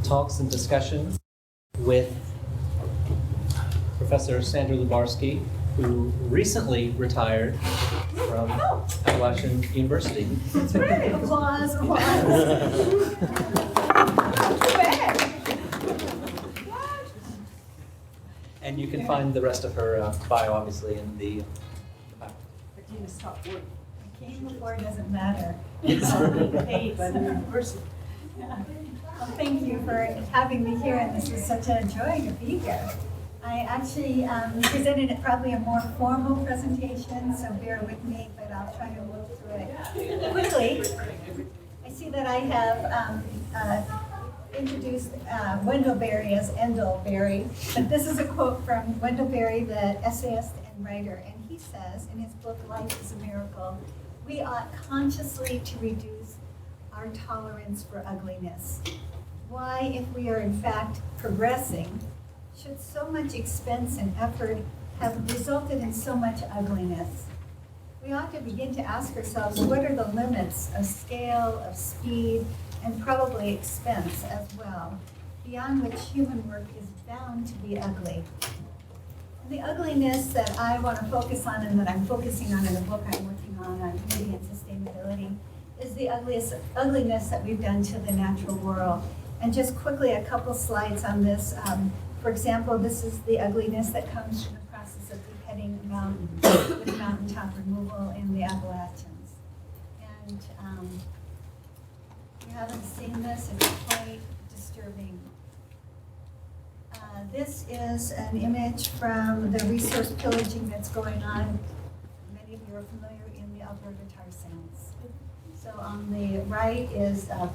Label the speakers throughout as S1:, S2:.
S1: talks and discussions with Professor Sandra Lubarsky, who recently retired from Appalachian University.
S2: That's right. Applause, applause.
S1: And you can find the rest of her bio, obviously, in the bio.
S2: Regina, stop work. I came before, doesn't matter.
S1: Yes.
S2: Paid by the university. Yeah. Well, thank you for having me here, and this is such a joy to be here. I actually presented probably a more formal presentation, so bear with me, but I'll try to move through it quickly. I see that I have introduced Wendell Berry as Endell Berry, but this is a quote from Wendell Berry, the essayist and writer, and he says in his book, Life is a Miracle, we ought consciously to reduce our tolerance for ugliness. Why, if we are in fact progressing, should so much expense and effort have resulted in so much ugliness? We ought to begin to ask ourselves, what are the limits of scale, of speed, and probably expense as well, beyond which human work is bound to be ugly? And the ugliness that I want to focus on, and that I'm focusing on in the book I'm working on beauty and sustainability, is the ugliness that we've done to the natural world. And just quickly, a couple slides on this. For example, this is the ugliness that comes from the process of beheading mountains with mountaintop removal in the Appalachians. And if you haven't seen this, it's quite disturbing. This is an image from the resource pillaging that's going on. Many of you are familiar in the Alberta tar sands. So on the right is that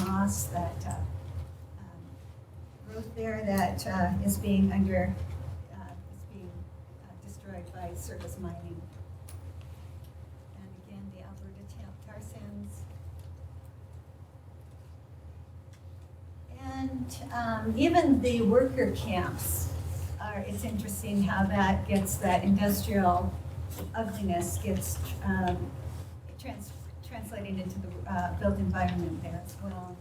S2: moss that growth there that is being destroyed by surface mining. And again, the Alberta tar sands. And even the worker camps it's interesting how that gets, that industrial ugliness gets translated into the built environment there as well.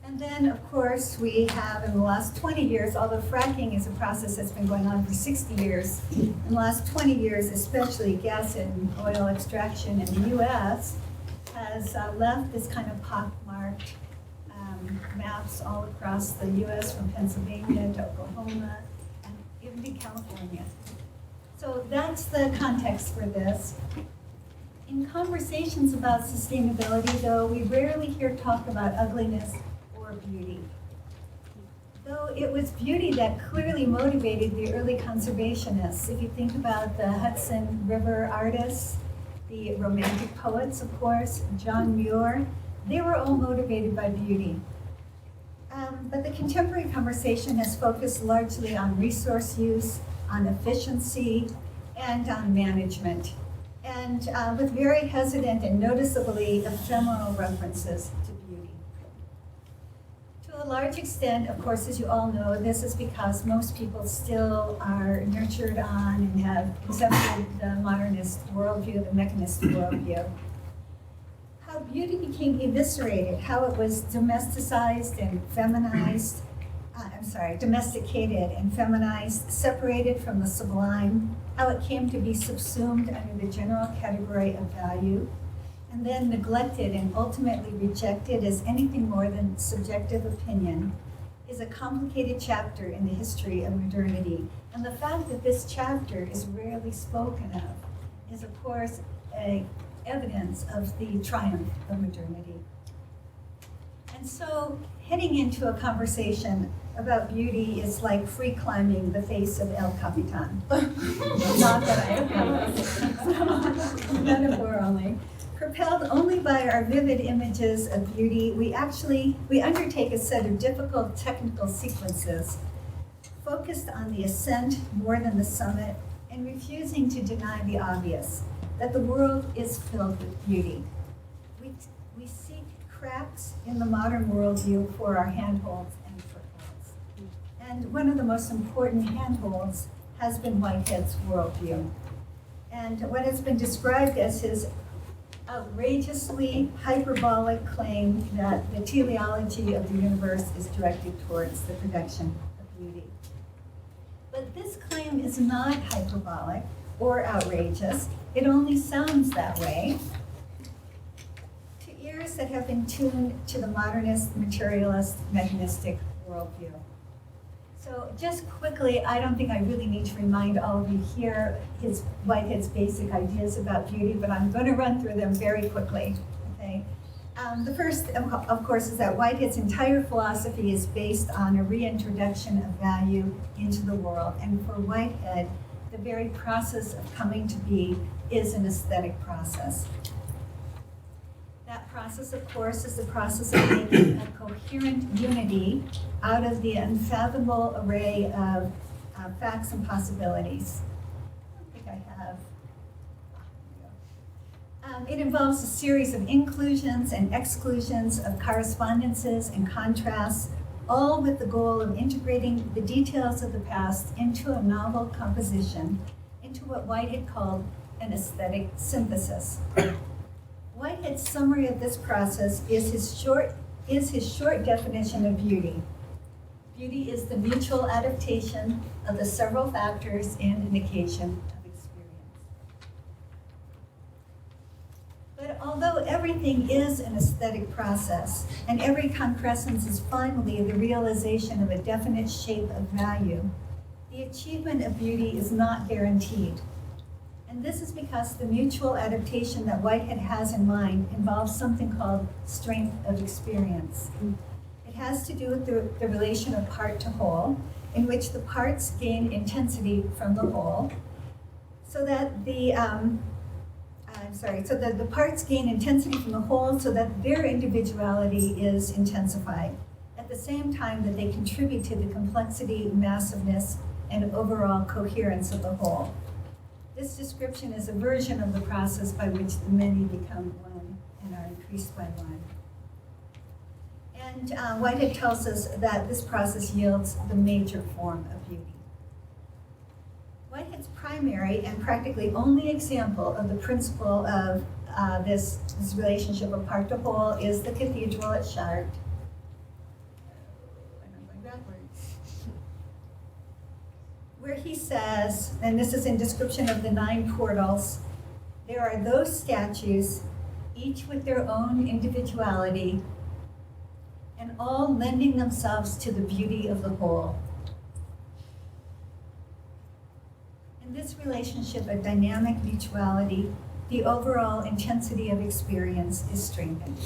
S2: And then, of course, we have in the last 20 years, although fracking is a process that's been going on for 60 years, in the last 20 years, especially gas and oil extraction in the U.S. has left this kind of pockmarked maps all across the U.S. from Pennsylvania to Oklahoma and even to California. So that's the context for this. In conversations about sustainability, though, we rarely hear talk about ugliness or beauty. Though it was beauty that clearly motivated the early conservationists. If you think about the Hudson River artists, the Romantic poets, of course, John Muir, they were all motivated by beauty. But the contemporary conversation has focused largely on resource use, on efficiency, and on management, and with very hesitant and noticeably ephemeral references to beauty. To a large extent, of course, as you all know, this is because most people still are nurtured on and have accepted the modernist worldview, the mechanist worldview. How beauty became eviscerated, how it was domesticated and feminized, separated from the sublime, how it came to be subsumed under the general category of value, and then neglected and ultimately rejected as anything more than subjective opinion, is a complicated chapter in the history of modernity. And the fact that this chapter is rarely spoken of is, of course, evidence of the triumph of modernity. And so, heading into a conversation about beauty is like free climbing the face of El Capitan. Not that I have metaphor only. Propelled only by our vivid images of beauty, we undertake a set of difficult technical sequences, focused on the ascent more than the summit, and refusing to deny the obvious, that the world is filled with beauty. We seek cracks in the modern worldview for our handholds and footholds. And one of the most important handholds has been Whitehead's worldview. And what has been described as his outrageously hyperbolic claim that the teleology of the universe is directed towards the production of beauty. But this claim is not hyperbolic or outrageous. It only sounds that way to ears that have been tuned to the modernist, materialist, mechanistic worldview. So just quickly, I don't think I really need to remind all of you here Whitehead's basic ideas about beauty, but I'm going to run through them very quickly. Okay. The first, of course, is that Whitehead's entire philosophy is based on a reintroduction of value into the world. And for Whitehead, the very process of coming to be is an aesthetic process. That process, of course, is the process of making a coherent unity out of the unfathomable array of facts and possibilities. I don't think I have. It involves a series of inclusions and exclusions of correspondences and contrasts, all with the goal of integrating the details of the past into a novel composition, into what Whitehead called an aesthetic synthesis. Whitehead's summary of this process is his short definition of beauty. Beauty is the mutual adaptation of the several factors in an occasion of experience. But although everything is an aesthetic process, and every concrescence is finally the realization of a definite shape of value, the achievement of beauty is not guaranteed. And this is because the mutual adaptation that Whitehead has in mind involves something called strength of experience. It has to do with the relation of part to whole, in which the parts gain intensity from the whole, so that the parts gain intensity from the whole so that their individuality is intensified, at the same time that they contribute to the complexity, massiveness, and overall coherence of the whole. This description is a version of the process by which the many become one and are increased by one. And Whitehead tells us that this process yields the major form of beauty. Whitehead's primary and practically only example of the principle of this relationship of part to whole is the cathedral at Chartres. Where he says, and this is in description of the 9 portals, there are those statues, each with their own individuality, and all lending themselves to the beauty of the whole. In this relationship of dynamic mutuality, the overall intensity of experience is strengthened.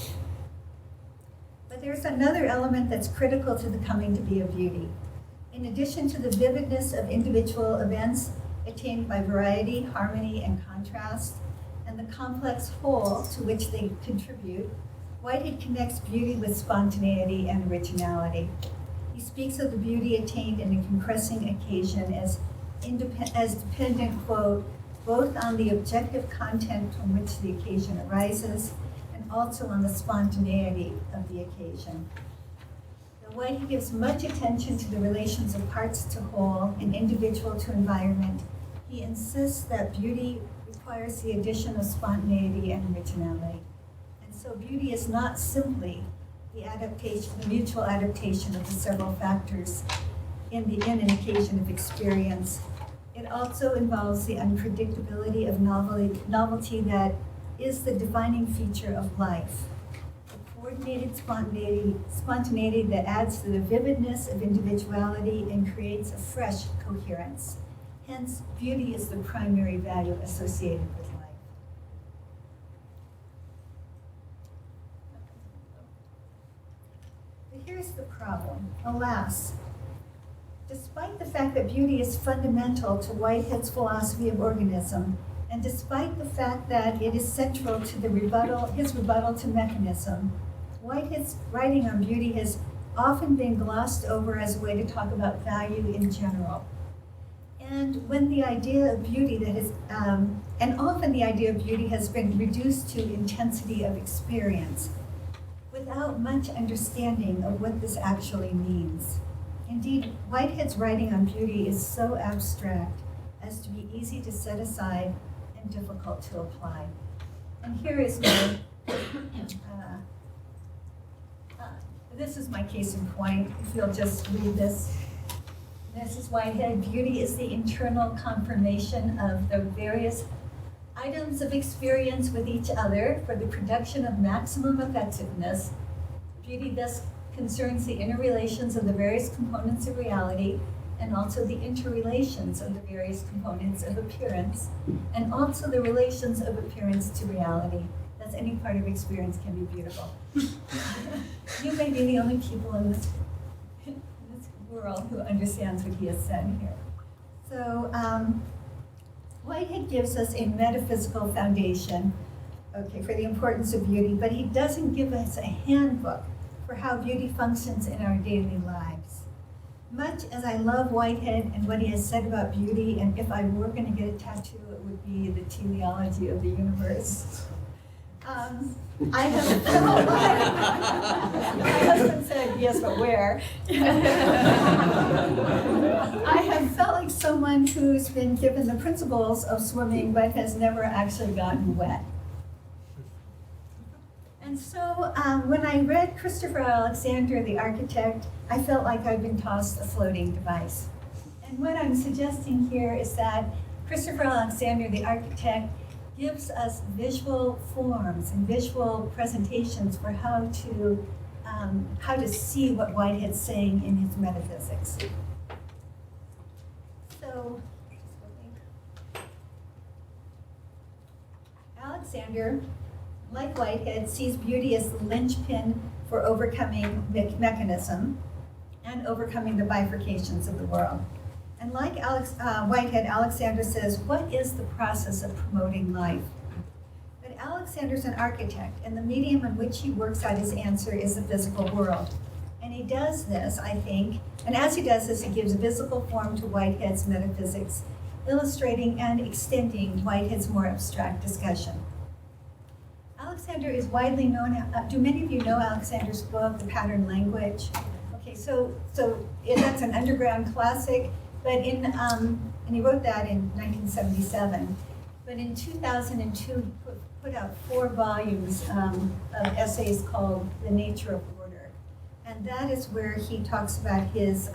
S2: But there's another element that's critical to the coming to be of beauty. In addition to the vividness of individual events attained by variety, harmony, and contrast, and the complex whole to which they contribute, Whitehead connects beauty with spontaneity and originality. He speaks of the beauty attained in a compressing occasion as dependent, quote, both on the objective content from which the occasion arises and also on the spontaneity of the occasion. Whitehead gives much attention to the relations of parts to whole and individual to environment. He insists that beauty requires the addition of spontaneity and originality. And so beauty is not simply the mutual adaptation of the several factors in an occasion of experience. It also involves the unpredictability of novelty that is the defining feature of life. Coordinated spontaneity that adds to the vividness of individuality and creates a fresh coherence. Hence, beauty is the primary value associated with life. But here's the problem. Alas, despite the fact that beauty is fundamental to Whitehead's philosophy of organism, and despite the fact that it is central to his rebuttal to mechanism, Whitehead's writing on beauty has often been glossed over as a way to talk about value in general. And when the idea of beauty often the idea of beauty has been reduced to intensity of experience, without much understanding of what this actually means. Indeed, Whitehead's writing on beauty is so abstract as to be easy to set aside and difficult to apply. And here is my, this is my case in point, if you'll just read this. This is Whitehead. Beauty is the internal confirmation of the various items of experience with each other for the production of maximum effectiveness. Beauty thus concerns the interrelations of the various components of reality, and also the interrelations of the various components of appearance, and also the relations of appearance to reality. Thus, any part of experience can be beautiful. You may be the only people in this world who understands what he has said here. So, Whitehead gives us a metaphysical foundation, okay, for the importance of beauty, but he doesn't give us a handbook for how beauty functions in our daily lives. Much as I love Whitehead and what he has said about beauty, and if I were going to get a tattoo, it would be the teleology of the universe. I have felt like, my husband said, yes, but where? I have felt like someone who's been given the principles of swimming but has never actually gotten wet. And so when I read Christopher Alexander, the architect, I felt like I'd been tossed a floating device. And what I'm suggesting here is that Christopher Alexander, the architect, gives us visual forms and visual presentations for how to see what Whitehead's saying in his metaphysics. So, Alexander, like Whitehead, sees beauty as the linchpin for overcoming mechanism and overcoming the bifurcations of the world. And like Whitehead, Alexander says, what is the process of promoting life? But Alexander's an architect, and the medium in which he works out his answer is the physical world. And he does this, I think, and as he does this, he gives visible form to Whitehead's metaphysics, illustrating and extending Whitehead's more abstract discussion. Alexander is widely known. Do many of you know Alexander's book, The Pattern Language? Okay, so that's an underground classic. But and he wrote that in 1977. But in 2002, he put out 4 volumes of essays called The Nature of Order. And that is where he talks about his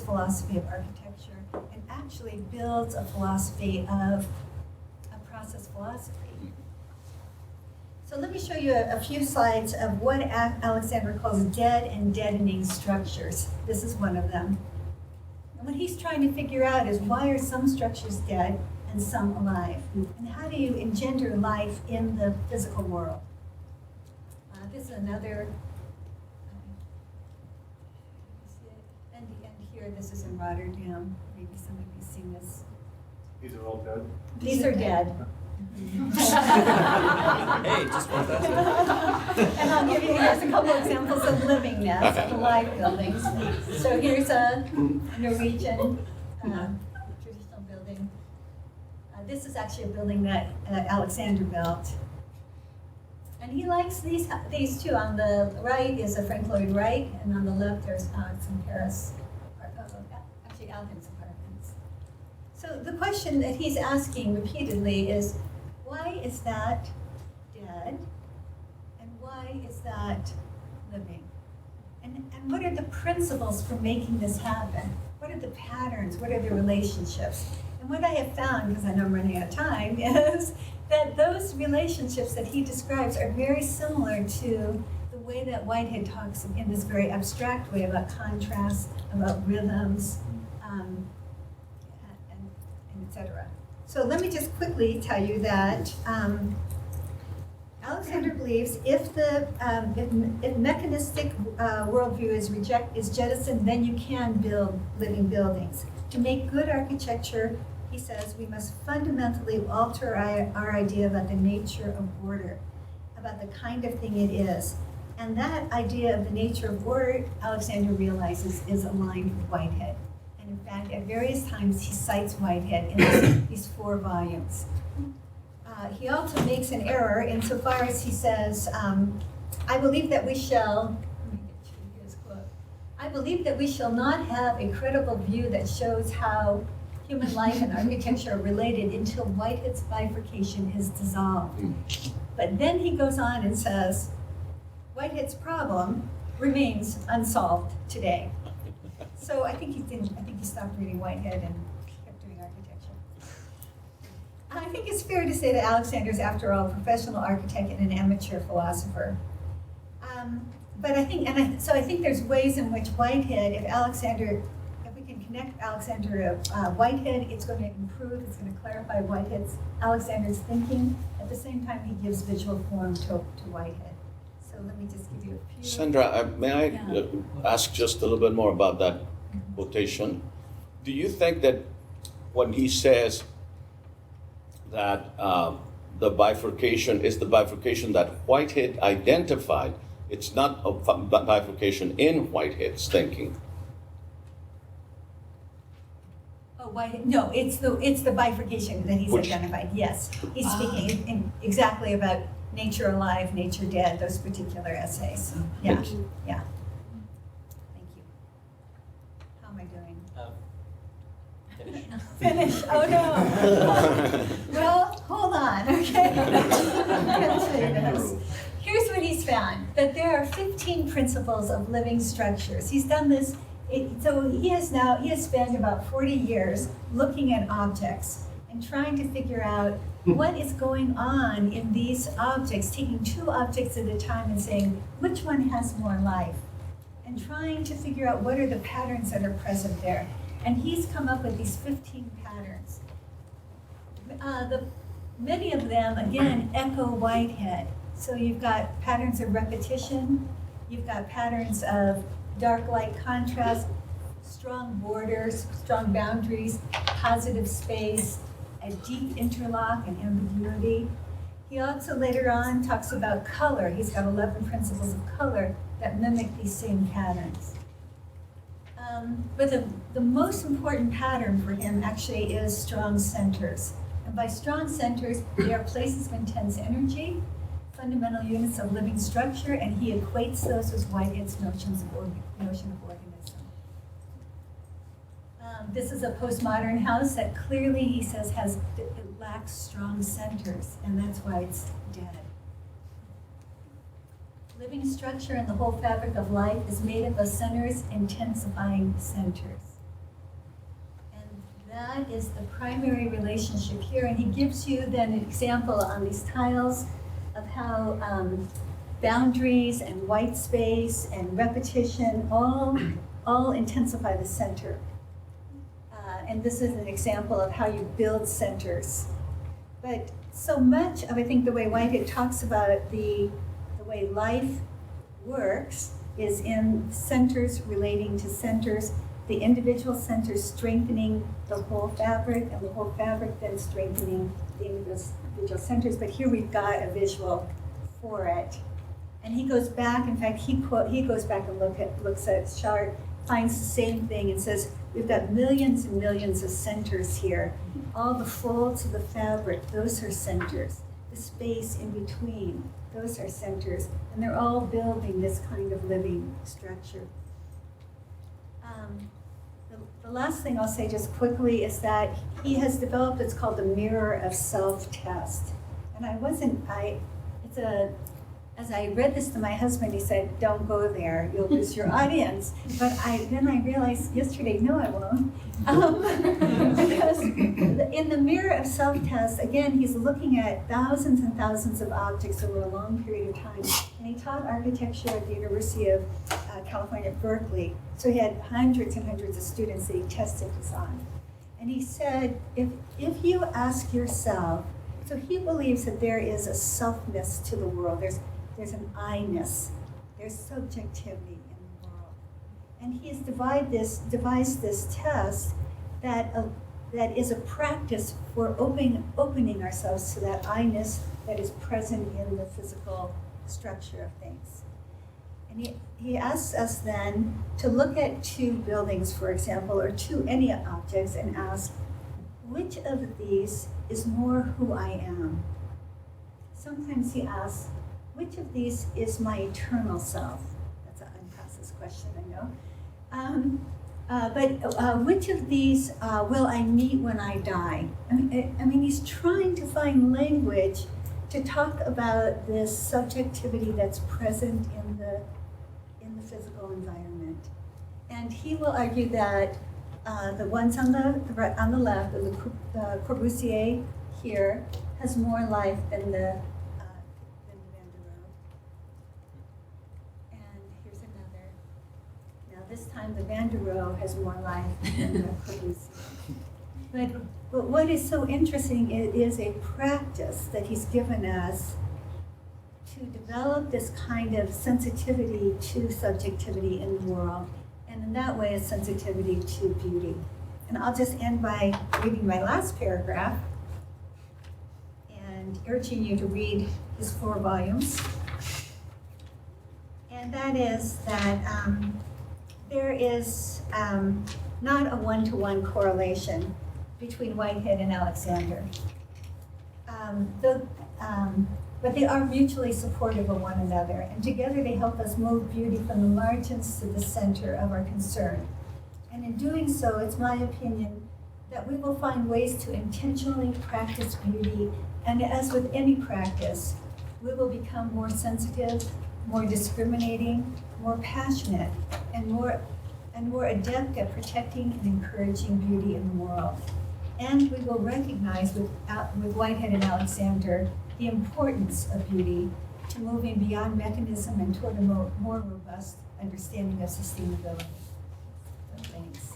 S2: philosophy of architecture and actually builds a philosophy of a process philosophy. So let me show you a few slides of what Alexander calls dead and deadening structures. This is one of them. And what he's trying to figure out is why are some structures dead and some alive? And how do you engender life in the physical world? This is another, and here, this is in Rotterdam. Maybe some of you have seen this.
S3: These are all dead?
S2: These are dead.
S1: Hey, just want that.
S2: And I'll give you, here's a couple examples of living nests, of live buildings. So here's a Norwegian traditional building. This is actually a building that Alexander built. And he likes these two. On the right is a Frank Lloyd Wright, and on the left there's some Paris, actually Alden's apartments. So the question that he's asking repeatedly is, why is that dead, and why is that living? And what are the principles for making this happen? What are the patterns? What are the relationships? And what I have found, because I know I'm running out of time, is that those relationships that he describes are very similar to the way that Whitehead talks in this very abstract way about contrast, about rhythms, and et cetera. So let me just quickly tell you that Alexander believes if mechanistic worldview is jettisoned, then you can build living buildings. To make good architecture, he says, we must fundamentally alter our idea about the nature of order, about the kind of thing it is. And that idea of the nature of order, Alexander realizes, is aligned with Whitehead. And in fact, at various times, he cites Whitehead in these 4 volumes. He also makes an error insofar as he says, I believe that we shall, let me get you his quote. I believe that we shall not have a credible view that shows how human life and architecture are related until Whitehead's bifurcation is dissolved. But then he goes on and says, Whitehead's problem remains unsolved today. So I think he stopped reading Whitehead and kept doing architecture. I think it's fair to say that Alexander's, after all, a professional architect and an amateur philosopher. But I think, so I think there's ways in which Whitehead, if we can connect Alexander to Whitehead, it's going to improve, it's going to clarify Alexander's thinking. At the same time, he gives visual form to Whitehead. So let me just give you a few.
S4: Sandra, may I ask just a little bit more about that quotation? Do you think that when he says that the bifurcation is the bifurcation that Whitehead identified, it's not a bifurcation in Whitehead's thinking?
S2: Oh, Whitehead, no, it's the bifurcation that he's identified, yes. He's speaking exactly about nature alive, nature dead, those particular essays. Yeah, yeah. Thank you. How am I doing?
S1: Finish.
S2: Finish, oh no. Well, hold on, okay? I'm gonna tell you this. Here's what he's found, that there are 15 principles of living structures. He's done this, so he has spent about 40 years looking at objects and trying to figure out what is going on in these objects, taking 2 objects at a time and saying, which one has more life? And trying to figure out what are the patterns that are present there. And he's come up with these 15 patterns. Many of them, again, echo Whitehead. So you've got patterns of repetition, you've got patterns of dark-light contrast, strong borders, strong boundaries, positive space, a deep interlock and ambiguity. He also later on talks about color. He's got 11 principles of color that mimic these same patterns. But the most important pattern for him actually is strong centers. And by strong centers, they are places of intense energy, fundamental units of living structure, and he equates those with Whitehead's notion of organism. This is a postmodern house that clearly, he says, it lacks strong centers, and that's why it's dead. Living structure and the whole fabric of life is made up of centers intensifying centers. And that is the primary relationship here, and he gives you then an example on these tiles of how boundaries and white space and repetition all intensify the center. And this is an example of how you build centers. But so much of, I think, the way Whitehead talks about the way life works is in centers relating to centers, the individual centers strengthening the whole fabric, and the whole fabric then strengthening the individual centers. But here we've got a visual for it. And he goes back, in fact, he goes back and looks at his chart, finds the same thing and says, we've got millions and millions of centers here. All the folds of the fabric, those are centers. The space in between, those are centers. And they're all building this kind of living structure. The last thing I'll say just quickly is that he has developed what's called the mirror of self-test. And as I read this to my husband, he said, don't go there, you'll lose your audience. But then I realized yesterday, no, I won't. Because in the mirror of self-test, again, he's looking at thousands and thousands of objects over a long period of time. And he taught architecture at the University of California at Berkeley. So he had hundreds and hundreds of students that he tested this on. And he said, if you ask yourself, so he believes that there is a selfness to the world. There's an I-ness. There's subjectivity in the world. And he has devised this test that is a practice for opening ourselves to that I-ness that is present in the physical structure of things. And he asks us then to look at 2 buildings, for example, or any objects, and ask, which of these is more who I am? Sometimes he asks, which of these is my eternal self? That's an unprocessed question, I know. Which of these will I meet when I die? I mean, he's trying to find language to talk about this subjectivity that's present in the physical environment. And he will argue that the ones on the left, the Corbusier here, has more life than the Van der Rohe. And here's another. Now this time the Van der Rohe has more life than the Corbusier. But what is so interesting is a practice that he's given us to develop this kind of sensitivity to subjectivity in the world, and in that way a sensitivity to beauty. And I'll just end by reading my last paragraph and urging you to read his 4 volumes. And that is that there is not a one-to-one correlation between Whitehead and Alexander. But they are mutually supportive of one another, and together they help us move beauty from the margins to the center of our concern. And in doing so, it's my opinion that we will find ways to intentionally practice beauty, and as with any practice, we will become more sensitive, more discriminating, more passionate, and more adept at protecting and encouraging beauty in the world. And we will recognize with Whitehead and Alexander the importance of beauty to moving beyond mechanism and toward a more robust understanding of sustainability. So thanks.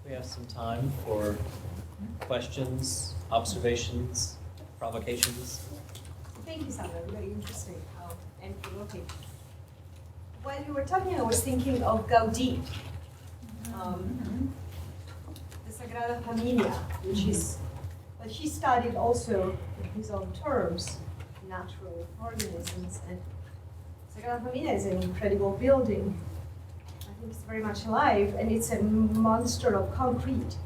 S1: We have some time for questions, observations, provocations.
S5: Thank you, Sandra. Very interesting and provoking. While you were talking, I was thinking of Gaudí, the Sagrada Familia, which is, but he studied also in his own terms natural organisms, and Sagrada Familia is an incredible building. I think it's very much alive, and it's a monster of concrete,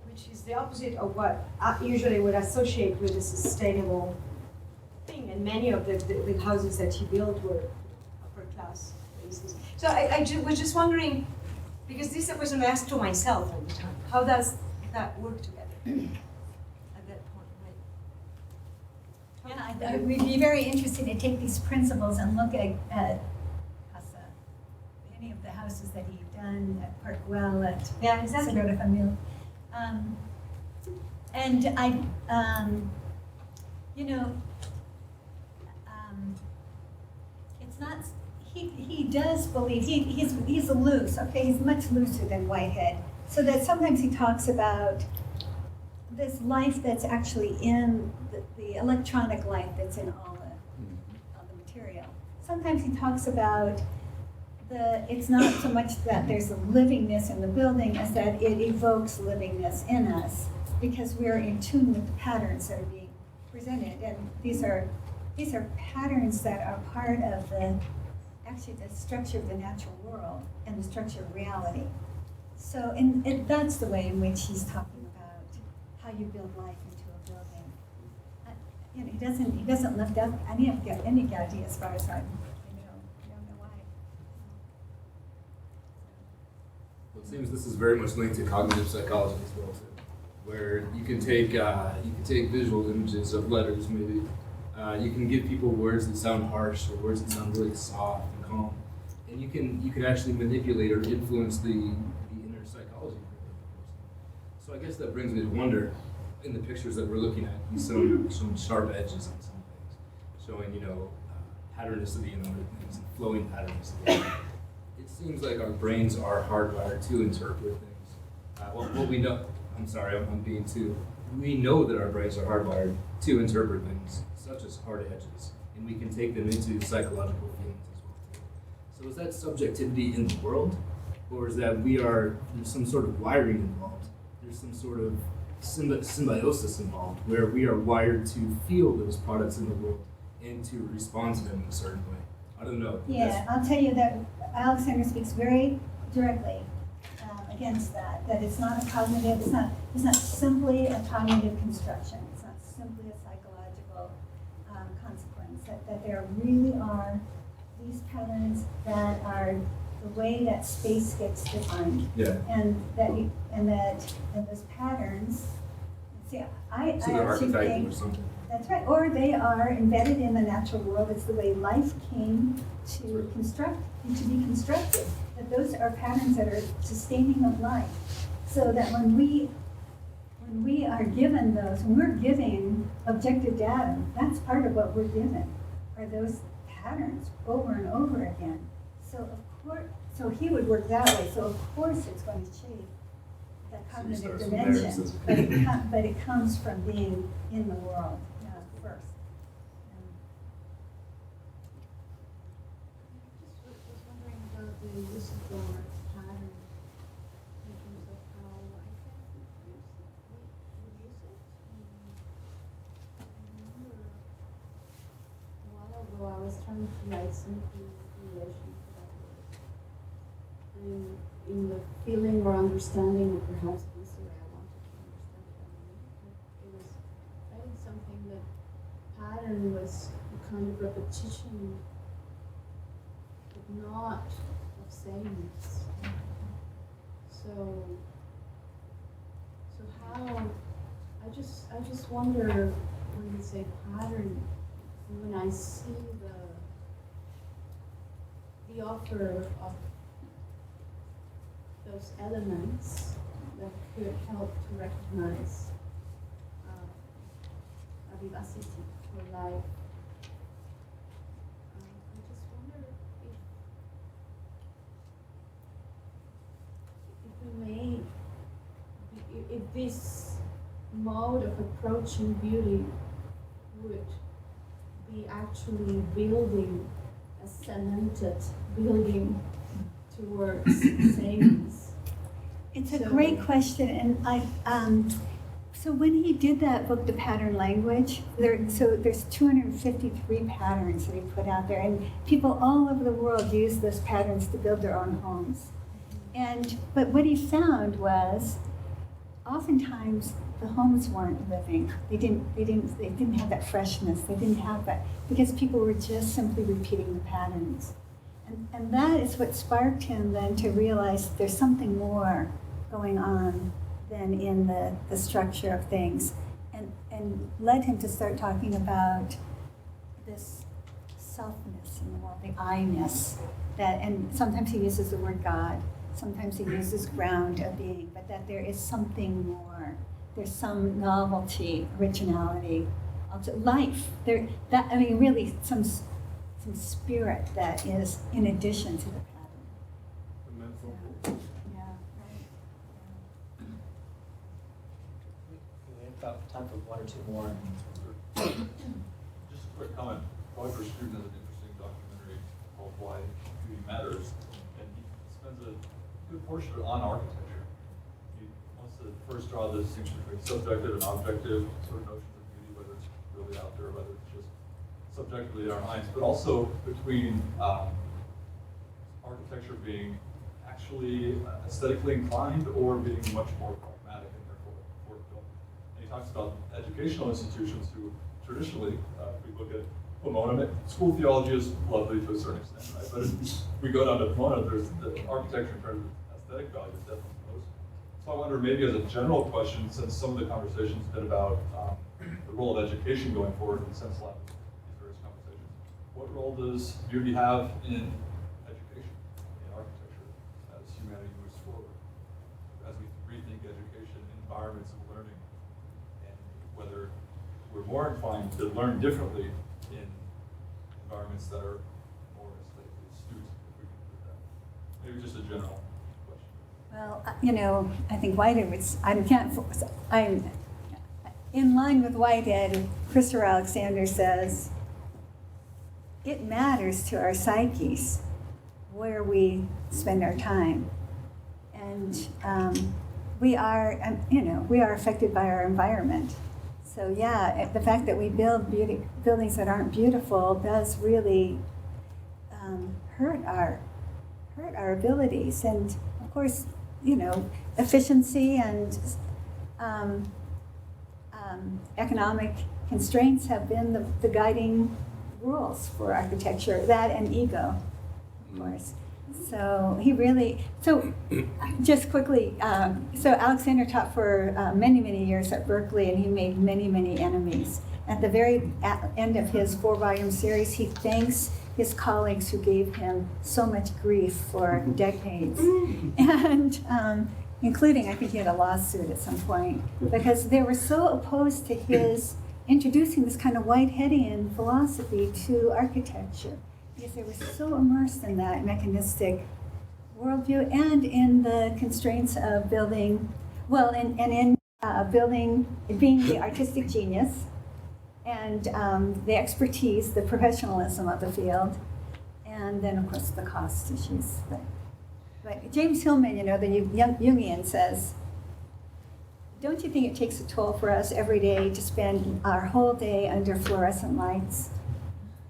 S5: which is the opposite of what I usually would associate with a sustainable thing. And many of the houses that he built were upper class places. So I was just wondering, because this is a question I asked to myself all the time, how does that work together at that point?
S2: Yeah, we'd be very interested to take these principles and look at any of the houses that he'd done at Park Güell, at Sagrada Familia. And it's not, he does believe, he's loose, okay, he's much looser than Whitehead. So that sometimes he talks about this life that's actually in the electronic life that's in all the material. Sometimes he talks about it's not so much that there's a livingness in the building as that it evokes livingness in us, because we're in tune with the patterns that are being presented. And these are patterns that are part of the structure of the natural world and the structure of reality. So that's the way in which he's talking about how you build life into a building. He doesn't lift up any Gaudi as far as I don't know why.
S6: Well, it seems this is very much linked to cognitive psychology as well too, where you can take visual images of letters maybe. You can give people words that sound harsh or words that sound really soft and calm, and you can actually manipulate or influence the inner psychology of the person. So I guess that brings me to wonder, in the pictures that we're looking at, you see some sharp edges on some things, showing patternicity in other things, and flowing patternicity. It seems like our brains are hardwired to interpret things. What we know, we know that our brains are hardwired to interpret things, such as hard edges, and we can take them into psychological feelings as well too. So is that subjectivity in the world, or is that there's some sort of wiring involved? There's some sort of symbiosis involved, where we are wired to feel those products in the world and to respond to them in a certain way. I don't know.
S2: Yeah, I'll tell you that Alexander speaks very directly against that it's not a cognitive, it's not simply a cognitive construction. It's not simply a psychological consequence. that there really are these patterns that are the way that space gets defined.
S6: Yeah.
S2: And those patterns, see, I
S6: So they're
S2: actually
S6: archetypal
S2: think
S6: or something.
S2: that's right, or they are embedded in the natural world. It's the way life came to be constructed. That those are patterns that are sustaining of life. So that when we are given those, when we're giving objective data, that's part of what we're given, are those patterns over and over again. So of course, so he would work that way. So of course it's going to shape that
S6: So we
S2: cognitive
S6: start from there and
S2: dimension.
S6: says-
S2: But it comes from being in the world first.
S7: Just was wondering about the whistleblower pattern in terms of how I can use it. I remember a while ago I was trying to write something in relation to that word. And in the feeling or understanding, or perhaps this way I wanted to understand it, it was writing something that pattern was a kind of repetition, but not of sameness. So how, I just wonder when you say pattern, when I see the offer of those elements that could help to recognize a vivacity for life. I just wonder if we may, if this mode of approaching beauty would be actually building a cemented building towards sameness.
S2: It's a
S7: So-
S2: great question, and so when he did that book, The Pattern Language, there's 253 patterns that he put out there, and people all over the world use those patterns to build their own homes. But what he found was, oftentimes the homes weren't living. They didn't have that freshness. They didn't have that because people were just simply repeating the patterns. And that is what sparked him then to realize there's something more going on than in the structure of things, and led him to start talking about this selfness in the world, the I-ness, and sometimes he uses the word God, sometimes he uses ground of being, but that there is something more. There's some novelty, originality, also life. Really some spirit that is in addition to the pattern.
S6: The mental.
S2: Yeah, right.
S1: We have about time for one or two more.
S3: Just a quick comment. Roger Student has an interesting documentary called Why Beauty Matters, and he spends a good portion of it on architecture. He wants to first draw the distinction between subjective and objective sort of notions of beauty, whether it's really out there, whether it's just subjectively in our minds, but also between architecture being actually aesthetically inclined or being much more pragmatic and therefore built. And he talks about educational institutions who traditionally, if we look at Pomona, school theology is lovely to a certain extent, right? But if we go down to Pomona, there's the architecture in terms of aesthetic value is definitely most. So I wonder, maybe as a general question, since some of the conversations have been about the role of education going forward in the sense lab, these various conversations, what role does beauty have in education, in architecture, as humanity moves forward, as we rethink education, environments of learning, and whether we're more inclined to learn differently in environments that are more aesthetically astute, if we can put it that way. Maybe just a general question.
S2: Well, I think Whitehead was, I'm in line with Whitehead. Christopher Alexander says, it matters to our psyches where we spend our time. And we are affected by our environment. So yeah, the fact that we build buildings that aren't beautiful does really hurt our abilities. And of course, efficiency and economic constraints have been the guiding rules for architecture, that and ego, of course. So he really, so just quickly, so Alexander taught for many, many years at Berkeley, and he made many, many enemies. At the very end of his 4-volume series, he thanks his colleagues who gave him so much grief for decades. And including, I think he had a lawsuit at some point, because they were so opposed to his introducing this kind of Whiteheadian philosophy to architecture, because they were so immersed in that mechanistic worldview and in the constraints of building, well, and in building, being the artistic genius, and the expertise, the professionalism of the field, and then, of course, the cost issues. But James Hillman, you know, the Jungian, says, don't you think it takes a toll for us every day to spend our whole day under fluorescent lights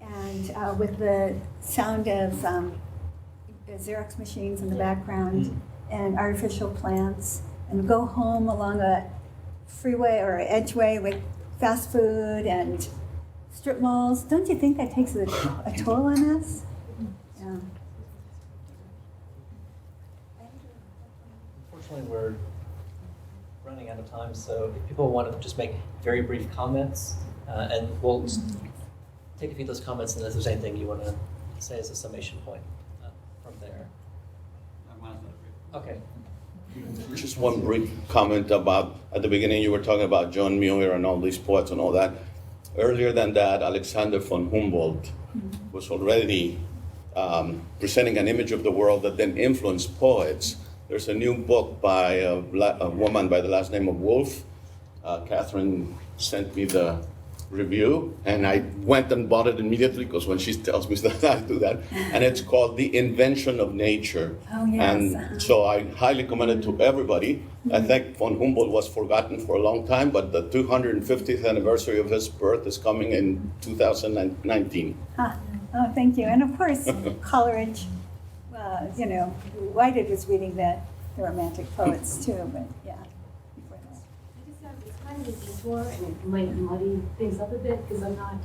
S2: and with the sound of Xerox machines in the background and artificial plants, and go home along a freeway or edgeway with fast food and strip malls? Don't you think that takes a toll on us? Yeah.
S1: Unfortunately, we're running out of time, so if people want to just make very brief comments, and we'll just take a few of those comments, and if there's anything you want to say as a summation point from there. Okay.
S4: Just one brief comment about, at the beginning you were talking about John Muir and all these poets and all that. Earlier than that, Alexander von Humboldt was already presenting an image of the world that then influenced poets. There's a new book by a woman by the last name of Wolf. Catherine sent me the review, and I went and bought it immediately, because when she tells me that, I do that. And it's called The Invention of Nature.
S2: Oh, yes.
S4: And so I highly commend it to everybody. I think von Humboldt was forgotten for a long time, but the 250th anniversary of his birth is coming in 2019.
S2: Oh, thank you. And of course, Coleridge, you know, Whitehead was reading the Romantic poets too, but yeah. Before that.
S7: I just have, it's kind of a detour, and it might muddy things up a bit, because I'm not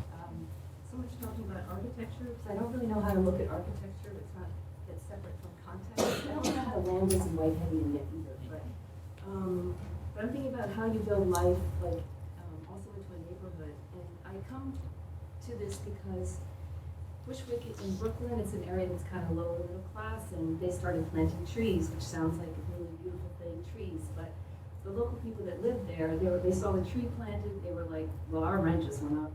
S7: so much talking about architecture, because I don't really know how to look at architecture. It's not that's separate from context. I don't know how to land this in Whiteheadian yet either, but I'm thinking about how you build life, like also into a neighborhood. And I come to this because Bushwick in Brooklyn, it's an area that's kind of lower middle class, and they started planting trees, which sounds like a really beautiful thing, trees. But the local people that lived there, they saw the tree planted, they were like, well, our rent just went up.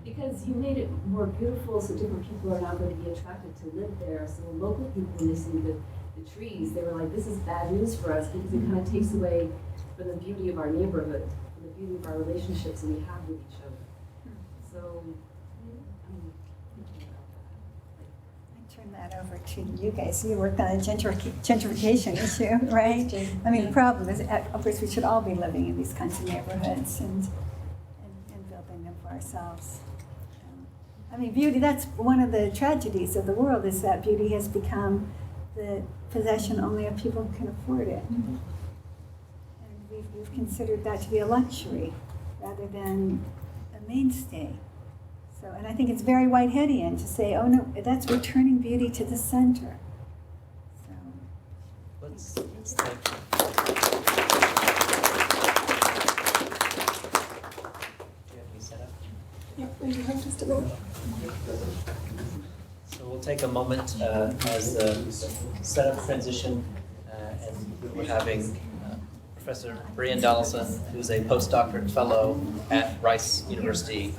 S7: Because you made it more beautiful, so different people are now going to be attracted to live there. So the local people, when they see the trees, they were like, this is bad news for us, because it kind of takes away from the beauty of our neighborhood, from the beauty of our relationships that we have with each other. So,
S2: Turn that over to you guys. You work on a gentrification issue, right? I mean, the problem is, of course, we should all be living in these kinds of neighborhoods and building them for ourselves. I mean, beauty, that's one of the tragedies of the world, is that beauty has become the possession only of people who can afford it. And we've considered that to be a luxury rather than a mainstay. So, and I think it's very Whiteheadian to say, oh no, that's returning beauty to the center. So,
S1: Let's thank you. Do you have any setup?
S5: Yeah, we have just a minute.
S1: So we'll take a moment as the setup transition, and we're having Professor Brianne Donaldson, who's a postdoctorate fellow at Rice University,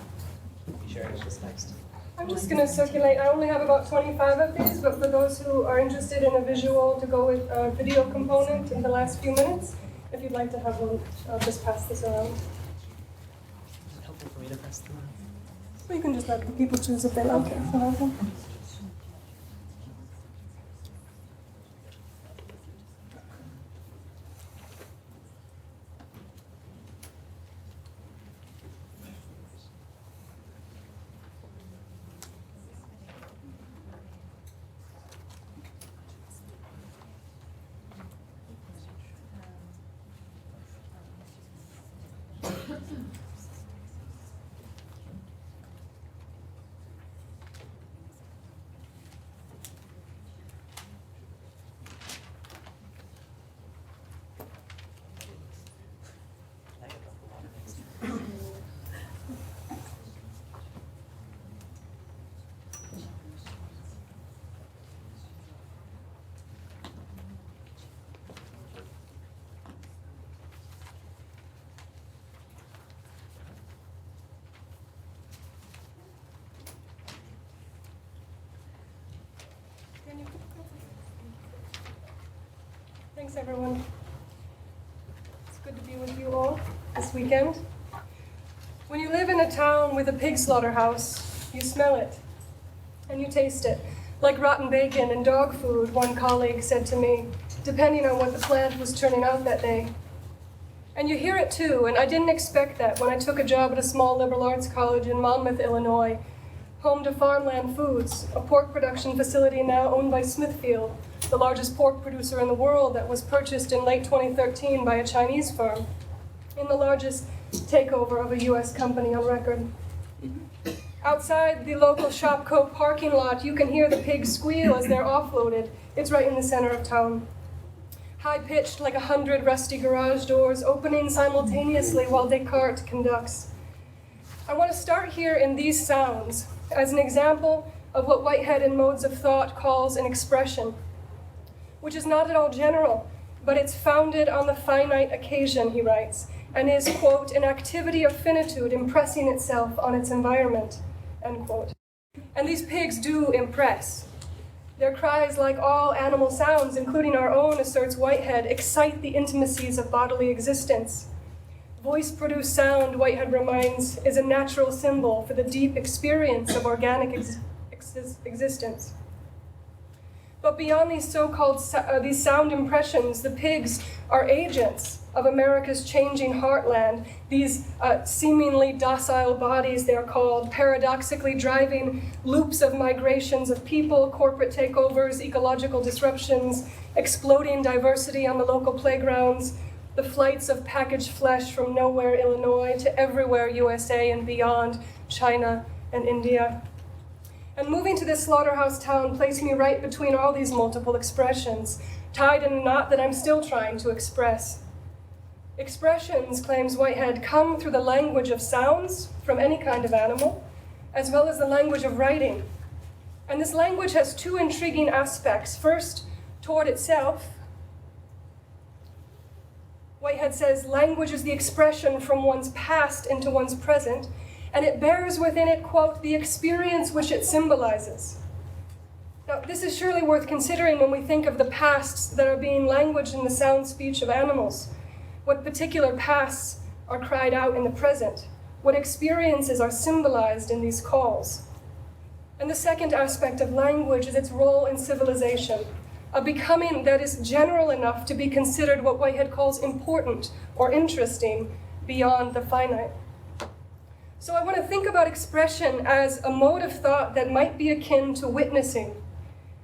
S1: be sharing with us next.
S8: I'm just going to circulate. I only have about 25 of these, but for those who are interested in a visual to go with a video component in the last few minutes, if you'd like to have one, I'll just pass this around.
S1: Is it helpful for me to press them?
S8: Or you can just let the people choose if they like it. Thanks, everyone. It's good to be with you all this weekend. When you live in a town with a pig slaughterhouse, you smell it and you taste it. Like rotten bacon and dog food, one colleague said to me, depending on what the plant was turning out that day. And you hear it too, and I didn't expect that when I took a job at a small liberal arts college in Monmouth, Illinois, home to Farmland Foods, a pork production facility now owned by Smithfield, the largest pork producer in the world that was purchased in late 2013 by a Chinese firm, in the largest takeover of a US company on record. Outside the local Shopco parking lot, you can hear the pigs squeal as they're offloaded. It's right in the center of town. High-pitched like 100 rusty garage doors opening simultaneously while Descartes conducts. I want to start here in these sounds as an example of what Whitehead in Modes of Thought calls an expression, which is not at all general, but it's founded on the finite occasion, he writes, and is, quote, an activity of finitude impressing itself on its environment, end quote. And these pigs do impress. Their cries, like all animal sounds, including our own, asserts Whitehead, excite the intimacies of bodily existence. Voice-produced sound, Whitehead reminds, is a natural symbol for the deep experience of organic existence. But beyond these so-called these sound impressions, the pigs are agents of America's changing heartland. These seemingly docile bodies, they are called, paradoxically driving loops of migrations of people, corporate takeovers, ecological disruptions, exploding diversity on the local playgrounds, the flights of packaged flesh from nowhere, Illinois, to everywhere, USA and beyond, China and India. And moving to this slaughterhouse town placed me right between all these multiple expressions, tied in a knot that I'm still trying to express. Expressions, claims Whitehead, come through the language of sounds from any kind of animal, as well as the language of writing. And this language has two intriguing aspects. First, toward itself. Whitehead says language is the expression from one's past into one's present, and it bears within it, quote, the experience which it symbolizes. Now, this is surely worth considering when we think of the pasts that are being languaged in the sound speech of animals. What particular pasts are cried out in the present? What experiences are symbolized in these calls? And the second aspect of language is its role in civilization, a becoming that is general enough to be considered what Whitehead calls important or interesting beyond the finite. So I want to think about expression as a mode of thought that might be akin to witnessing,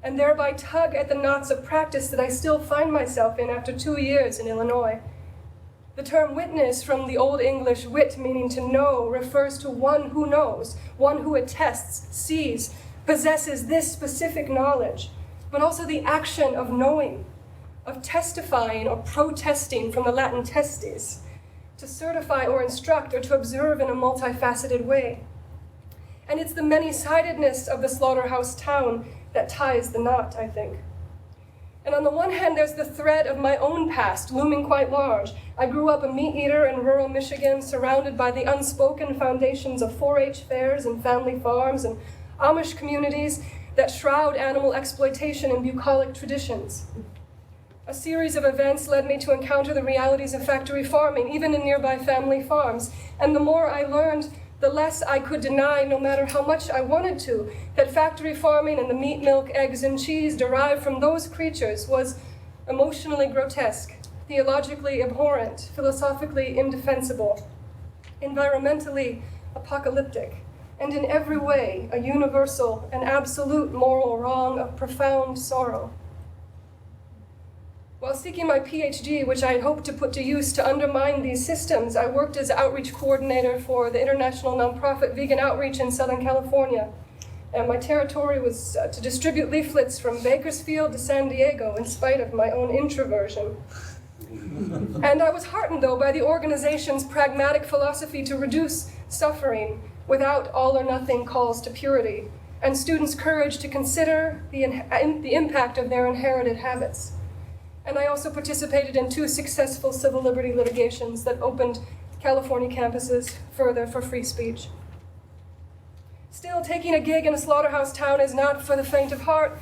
S8: and thereby tug at the knots of practice that I still find myself in after 2 years in Illinois. The term witness, from the Old English wit meaning to know, refers to one who knows, one who attests, sees, possesses this specific knowledge, but also the action of knowing, of testifying or protesting, from the Latin testes, to certify or instruct or to observe in a multifaceted way. And it's the many-sidedness of the slaughterhouse town that ties the knot, I think. And on the one hand, there's the thread of my own past, looming quite large. I grew up a meat eater in rural Michigan, surrounded by the unspoken foundations of 4-H fairs and family farms and Amish communities that shroud animal exploitation in bucolic traditions. A series of events led me to encounter the realities of factory farming, even in nearby family farms. And the more I learned, the less I could deny, no matter how much I wanted to, that factory farming and the meat, milk, eggs, and cheese derived from those creatures was emotionally grotesque, theologically abhorrent, philosophically indefensible, environmentally apocalyptic, and in every way a universal and absolute moral wrong of profound sorrow. While seeking my PhD, which I had hoped to put to use to undermine these systems, I worked as outreach coordinator for the international nonprofit Vegan Outreach in Southern California. And my territory was to distribute leaflets from Bakersfield to San Diego, in spite of my own introversion. And I was heartened, though, by the organization's pragmatic philosophy to reduce suffering without all-or-nothing calls to purity, and students' courage to consider the impact of their inherited habits. And I also participated in 2 successful civil liberty litigations that opened California campuses further for free speech. Still, taking a gig in a slaughterhouse town is not for the faint of heart,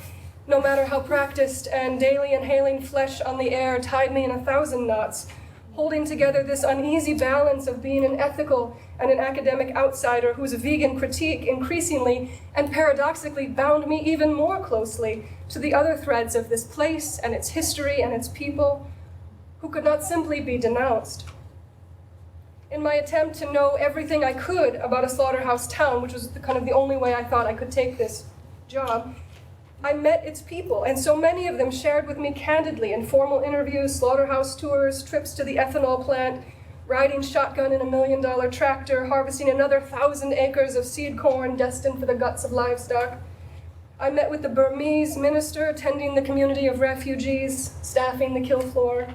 S8: no matter how practiced, and daily inhaling flesh on the air tied me in 1,000 knots, holding together this uneasy balance of being an ethical and an academic outsider whose vegan critique increasingly and paradoxically bound me even more closely to the other threads of this place and its history and its people, who could not simply be denounced. In my attempt to know everything I could about a slaughterhouse town, which was kind of the only way I thought I could take this job, I met its people, and so many of them shared with me candidly informal interviews, slaughterhouse tours, trips to the ethanol plant, riding shotgun in $1 million tractor, harvesting another 1,000 acres of seed corn destined for the guts of livestock. I met with the Burmese minister tending the community of refugees, staffing the kill floor,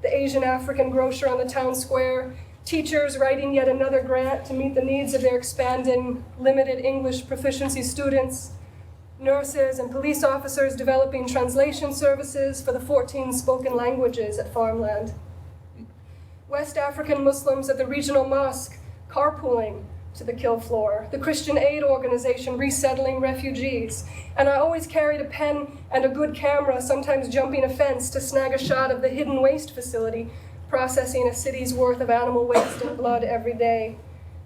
S8: the Asian African grocer on the town square, teachers writing yet another grant to meet the needs of their expanding limited English proficiency students, nurses and police officers developing translation services for the 14 spoken languages at farmland. West African Muslims at the regional mosque carpooling to the kill floor, the Christian aid organization resettling refugees, and I always carried a pen and a good camera, sometimes jumping a fence to snag a shot of the hidden waste facility, processing a city's worth of animal waste and blood every day,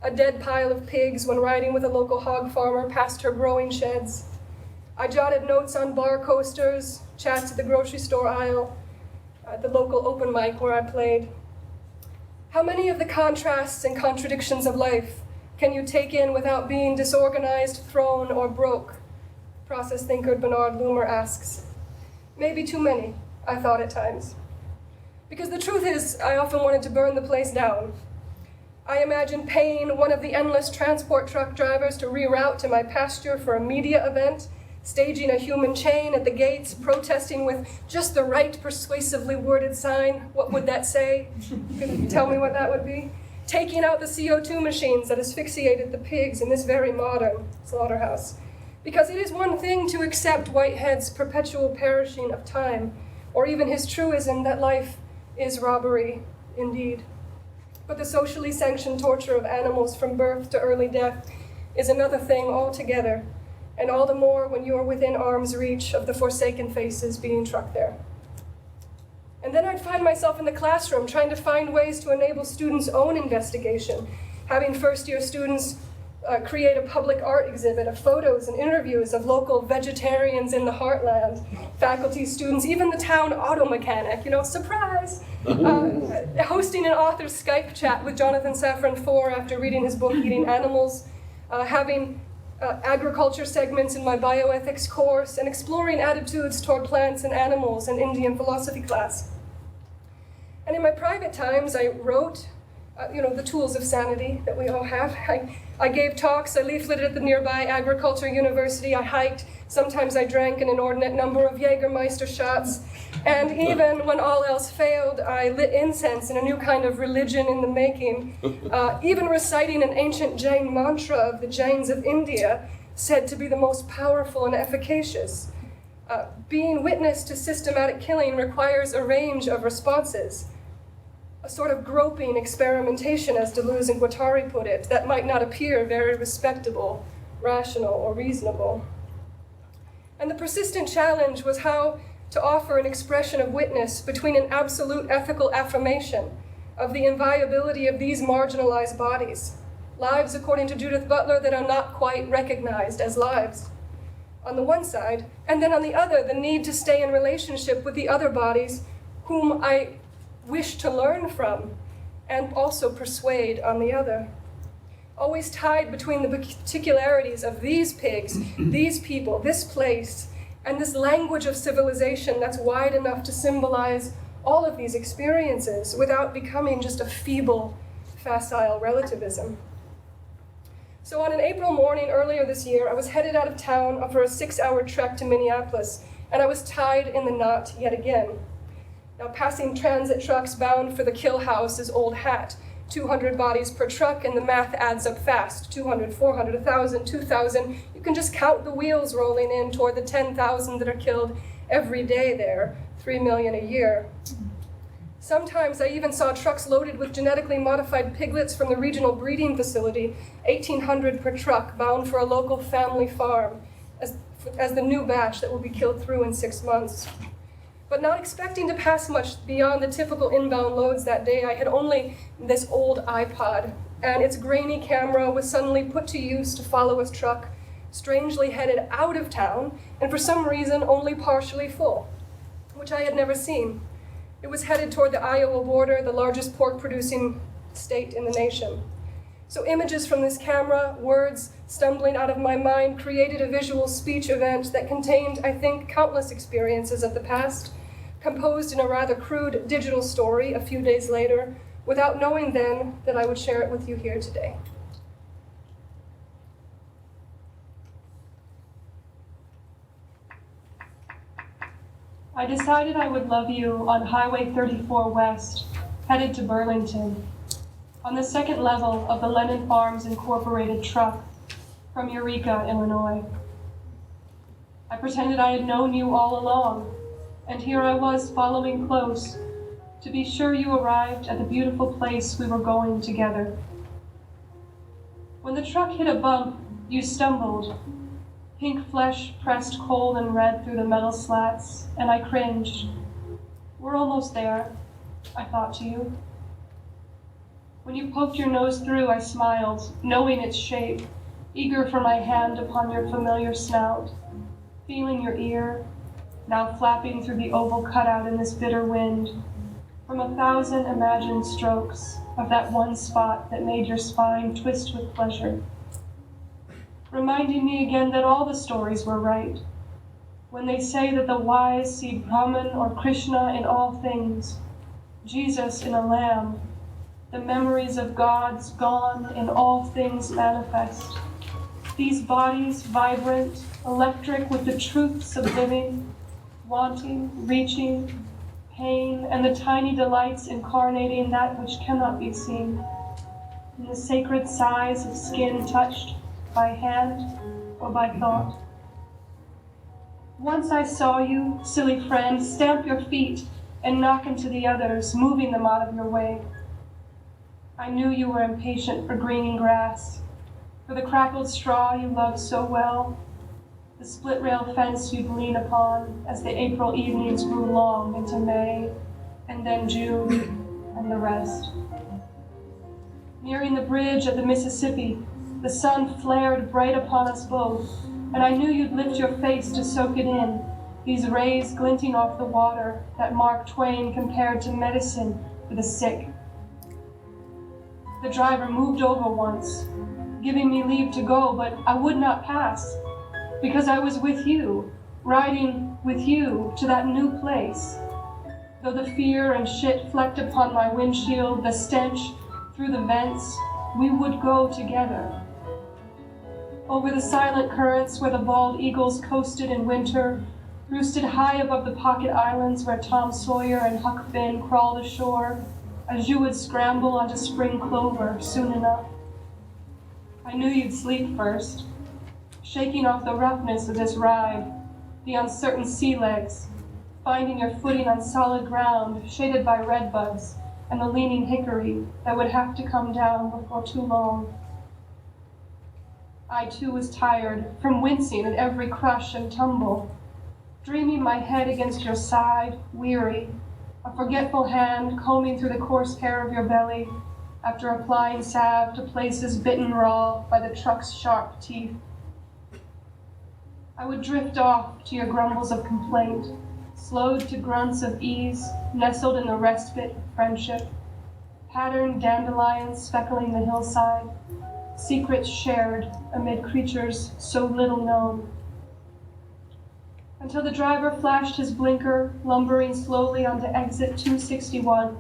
S8: a dead pile of pigs when riding with a local hog farmer past her growing sheds. I jotted notes on bar coasters, chats at the grocery store aisle, at the local open mic where I played. How many of the contrasts and contradictions of life can you take in without being disorganized, thrown, or broke? Process thinker Bernard Loomer asks. Maybe too many, I thought at times. Because the truth is, I often wanted to burn the place down. I imagined paying one of the endless transport truck drivers to reroute to my pasture for a media event, staging a human chain at the gates, protesting with just the right persuasively worded sign. What would that say? Could you tell me what that would be? Taking out the CO2 machines that asphyxiated the pigs in this very modern slaughterhouse. Because it is one thing to accept Whitehead's perpetual perishing of time, or even his truism that life is robbery, indeed. But the socially sanctioned torture of animals from birth to early death is another thing altogether, and all the more when you are within arm's reach of the forsaken faces being trucked there. And then I'd find myself in the classroom trying to find ways to enable students' own investigation, having first-year students create a public art exhibit of photos and interviews of local vegetarians in the heartland, faculty, students, even the town auto mechanic, surprise! Hosting an author's Skype chat with Jonathan Safran Foer after reading his book, Eating Animals, having agriculture segments in my bioethics course, and exploring attitudes toward plants and animals in Indian philosophy class. And in my private times, I wrote, the tools of sanity that we all have. I gave talks, I leafleted at the nearby agriculture university, I hiked, sometimes I drank an inordinate number of Jägermeister shots, and even when all else failed, I lit incense in a new kind of religion in the making, even reciting an ancient Jain mantra of the Jains of India, said to be the most powerful and efficacious. Being witness to systematic killing requires a range of responses, a sort of groping experimentation, as Deleuze and Guattari put it, that might not appear very respectable, rational, or reasonable. And the persistent challenge was how to offer an expression of witness between an absolute ethical affirmation of the inviolability of these marginalized bodies, lives, according to Judith Butler, that are not quite recognized as lives, on the one side, and then on the other, the need to stay in relationship with the other bodies whom I wish to learn from and also persuade on the other. Always tied between the particularities of these pigs, these people, this place, and this language of civilization that's wide enough to symbolize all of these experiences without becoming just a feeble, facile relativism. So on an April morning earlier this year, I was headed out of town for a 6-hour trek to Minneapolis, and I was tied in the knot yet again. Now, passing transit trucks bound for the kill house is old hat. 200 bodies per truck, and the math adds up fast. 200, 400, 1,000, 2,000. You can just count the wheels rolling in toward the 10,000 that are killed every day there, 3 million a year. Sometimes I even saw trucks loaded with genetically modified piglets from the regional breeding facility, 1,800 per truck, bound for a local family farm, as as the new batch that will be killed through in 6 months. But not expecting to pass much beyond the typical inbound loads that day, I had only this old iPod, and its grainy camera was suddenly put to use to follow a truck strangely headed out of town, and for some reason only partially full, which I had never seen. It was headed toward the Iowa border, the largest pork-producing state in the nation. So images from this camera, words stumbling out of my mind, created a visual speech event that contained, I think, countless experiences of the past, composed in a rather crude digital story a few days later, without knowing then that I would share it with you here today. I decided I would love you on Highway 34 West, headed to Burlington, on the second level of the Lennon Farms Incorporated truck from Eureka, Illinois. I pretended I had known you all along, and here I was following close to be sure you arrived at the beautiful place we were going together. When the truck hit a bump, you stumbled. Pink flesh pressed cold and red through the metal slats, and I cringed. We're almost there, I thought to you. When you poked your nose through, I smiled, knowing its shape, eager for my hand upon your familiar snout, feeling your ear, now flapping through the oval cutout in this bitter wind, from 1,000 imagined strokes of that one spot that made your spine twist with pleasure, reminding me again that all the stories were right, when they say that the wise see Brahman or Krishna in all things, Jesus in a lamb, the memories of gods gone in all things manifest. These bodies vibrant, electric with the truths of living, wanting, reaching, pain, and the tiny delights incarnating that which cannot be seen, in the sacred sighs of skin touched by hand or by thought. Once I saw you, silly friend, stamp your feet and knock into the others, moving them out of your way. I knew you were impatient for greening grass, for the crackled straw you loved so well, the split-rail fence you'd lean upon as the April evenings grew long into May, and then June, and the rest. Nearing the bridge at the Mississippi, the sun flared bright upon us both, and I knew you'd lift your face to soak it in, these rays glinting off the water that Mark Twain compared to medicine for the sick. The driver moved over once, giving me leave to go, but I would not pass, because I was with you, riding with you to that new place. Though the fear and shit flecked upon my windshield, the stench through the vents, we would go together. Over the silent currents where the bald eagles coasted in winter, roosted high above the pocket islands where Tom Sawyer and Huck Finn crawled ashore, as you would scramble onto spring clover soon enough. I knew you'd sleep first, shaking off the roughness of this ride, the uncertain sea legs, finding your footing on solid ground shaded by redbuds and the leaning hickory that would have to come down before too long. I too was tired from wincing at every crush and tumble, dreaming my head against your side, weary, a forgetful hand combing through the coarse hair of your belly after applying salve to places bitten raw by the truck's sharp teeth. I would drift off to your grumbles of complaint, slowed to grunts of ease, nestled in the respite of friendship, patterned dandelions speckling the hillside, secrets shared amid creatures so little known. Until the driver flashed his blinker, lumbering slowly onto exit 261.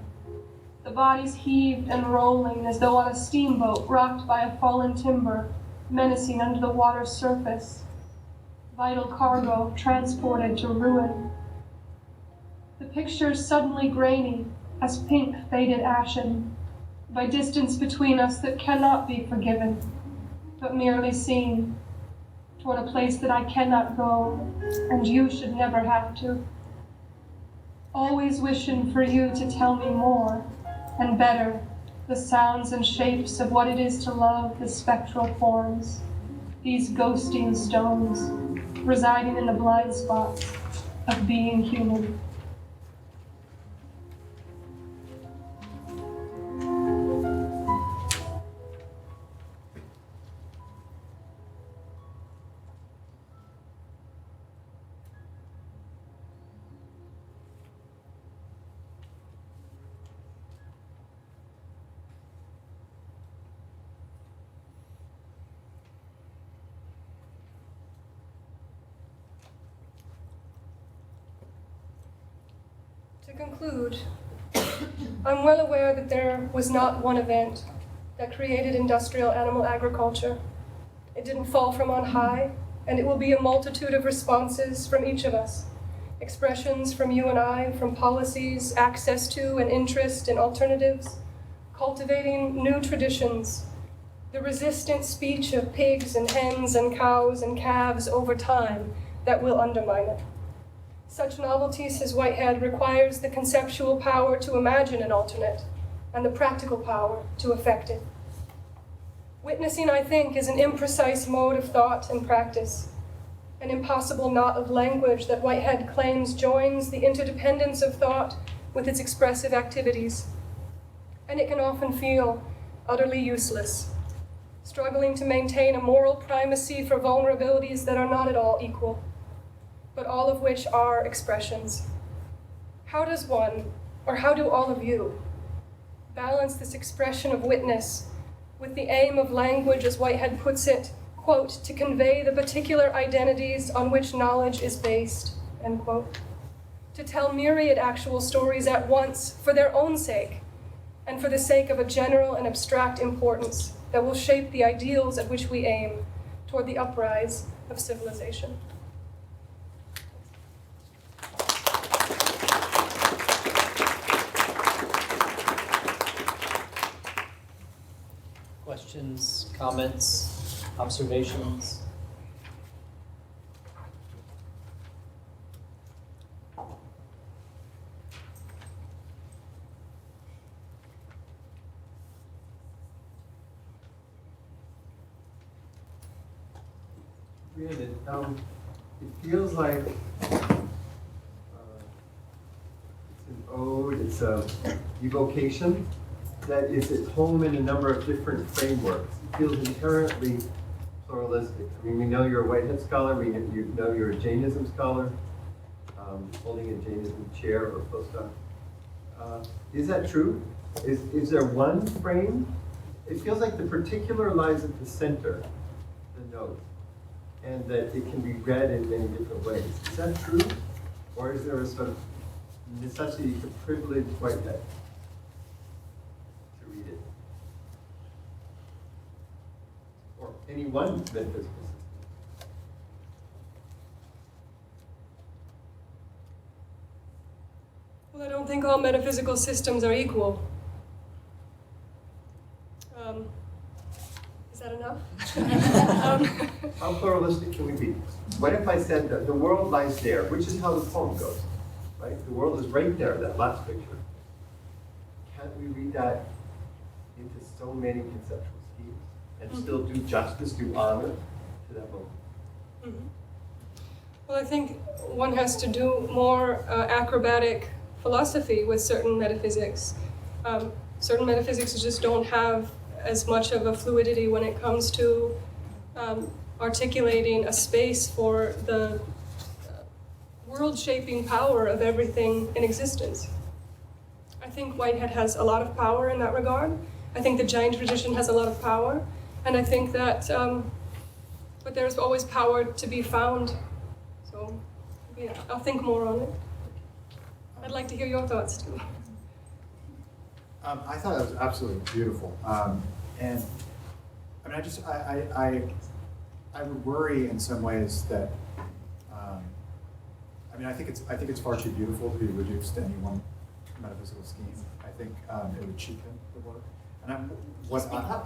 S8: The bodies heaved and rolling as though on a steamboat rocked by a fallen timber, menacing under the water's surface. Vital cargo transported to ruin. The picture suddenly grainy as pink faded ashen, by distance between us that cannot be forgiven, but merely seen, toward a place that I cannot go, and you should never have to. Always wishing for you to tell me more, and better, the sounds and shapes of what it is to love the spectral forms, these ghosting stones, residing in the blind spots of being human. To conclude, I'm well aware that there was not one event that created industrial animal agriculture. It didn't fall from on high, and it will be a multitude of responses from each of us. Expressions from you and I, from policies, access to and interest in alternatives, cultivating new traditions, the resistant speech of pigs and hens and cows and calves over time that will undermine it. Such novelty, says Whitehead, requires the conceptual power to imagine an alternate and the practical power to effect it. Witnessing, I think, is an imprecise mode of thought and practice, an impossible knot of language that Whitehead claims joins the interdependence of thought with its expressive activities. And it can often feel utterly useless, struggling to maintain a moral primacy for vulnerabilities that are not at all equal, but all of which are expressions. How does one, or how do all of you, balance this expression of witness with the aim of language, as Whitehead puts it, quote, to convey the particular identities on which knowledge is based, end quote, to tell myriad actual stories at once for their own sake and for the sake of a general and abstract importance that will shape the ideals at which we aim toward the uprise of civilization.
S1: Questions, comments, observations?
S9: Really, it feels like it's an ode, it's a evocation that is at home in a number of different frameworks. It feels inherently pluralistic. I mean, we know you're a Whitehead scholar, we know you're a Jainism scholar, holding a Jainism chair or postdoc. Is that true? Is there one frame? It feels like the particular lies at the center, the note, and that it can be read in many different ways. Is that true? Or is there a sort of necessity to privilege Whitehead to read it? Or any one metaphysical system?
S8: Well, I don't think all metaphysical systems are equal. Is that enough?
S9: How pluralistic can we be? What if I said that the world lies there, which is how the poem goes, right? The world is right there, that last picture. Can't we read that into so many conceptual schemes and still do justice, do honor to that moment?
S8: Mm-hmm. Well, I think one has to do more acrobatic philosophy with certain metaphysics. Certain metaphysics just don't have as much of a fluidity when it comes to articulating a space for the world-shaping power of everything in existence. I think Whitehead has a lot of power in that regard. I think the Jain tradition has a lot of power. And I think that, but there's always power to be found. So, yeah, I'll think more on it. I'd like to hear your thoughts too.
S10: I thought it was absolutely beautiful, and I mean, I would worry in some ways that, I mean, I think it's far too beautiful to be reduced to any one metaphysical scheme. I think it would cheapen the work. And what's that?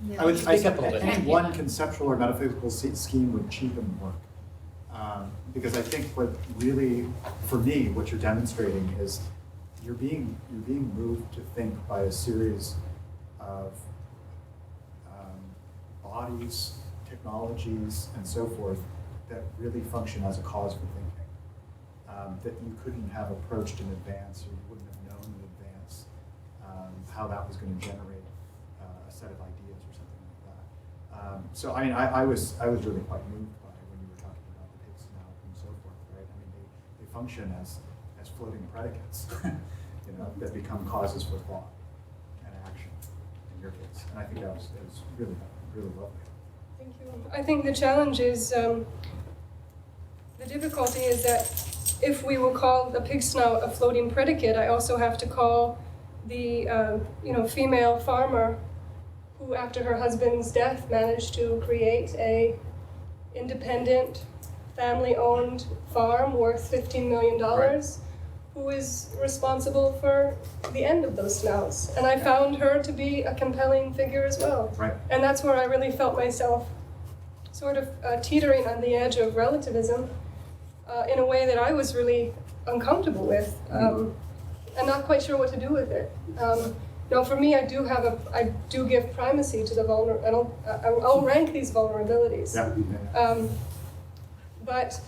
S1: Yeah.
S10: I would
S1: Speak up a little bit.
S10: any one conceptual or metaphysical scheme would cheapen the work, because I think what really, for me, what you're demonstrating is you're being moved to think by a series of bodies, technologies, and so forth that really function as a cause for thinking, that you couldn't have approached in advance, or you wouldn't have known in advance how that was going to generate a set of ideas or something like that. So I mean, I was really quite moved by when you were talking about the pigs and so forth, right? I mean, they function as floating predicates, you know, that become causes for thought and action in your case. And I think that was really, really lovely.
S8: Thank you. I think the challenge is, the difficulty is that if we will call the pig snout a floating predicate, I also have to call the female farmer who, after her husband's death, managed to create a independent, family-owned farm worth $15 million,
S10: Right.
S8: who is responsible for the end of those snouts. And I found her to be a compelling figure as well.
S10: Right.
S8: And that's where I really felt myself sort of teetering on the edge of relativism in a way that I was really uncomfortable with, and not quite sure what to do with it. Now, for me, I do give primacy to the vulnerable, and I'll rank these vulnerabilities.
S10: Yeah.
S8: But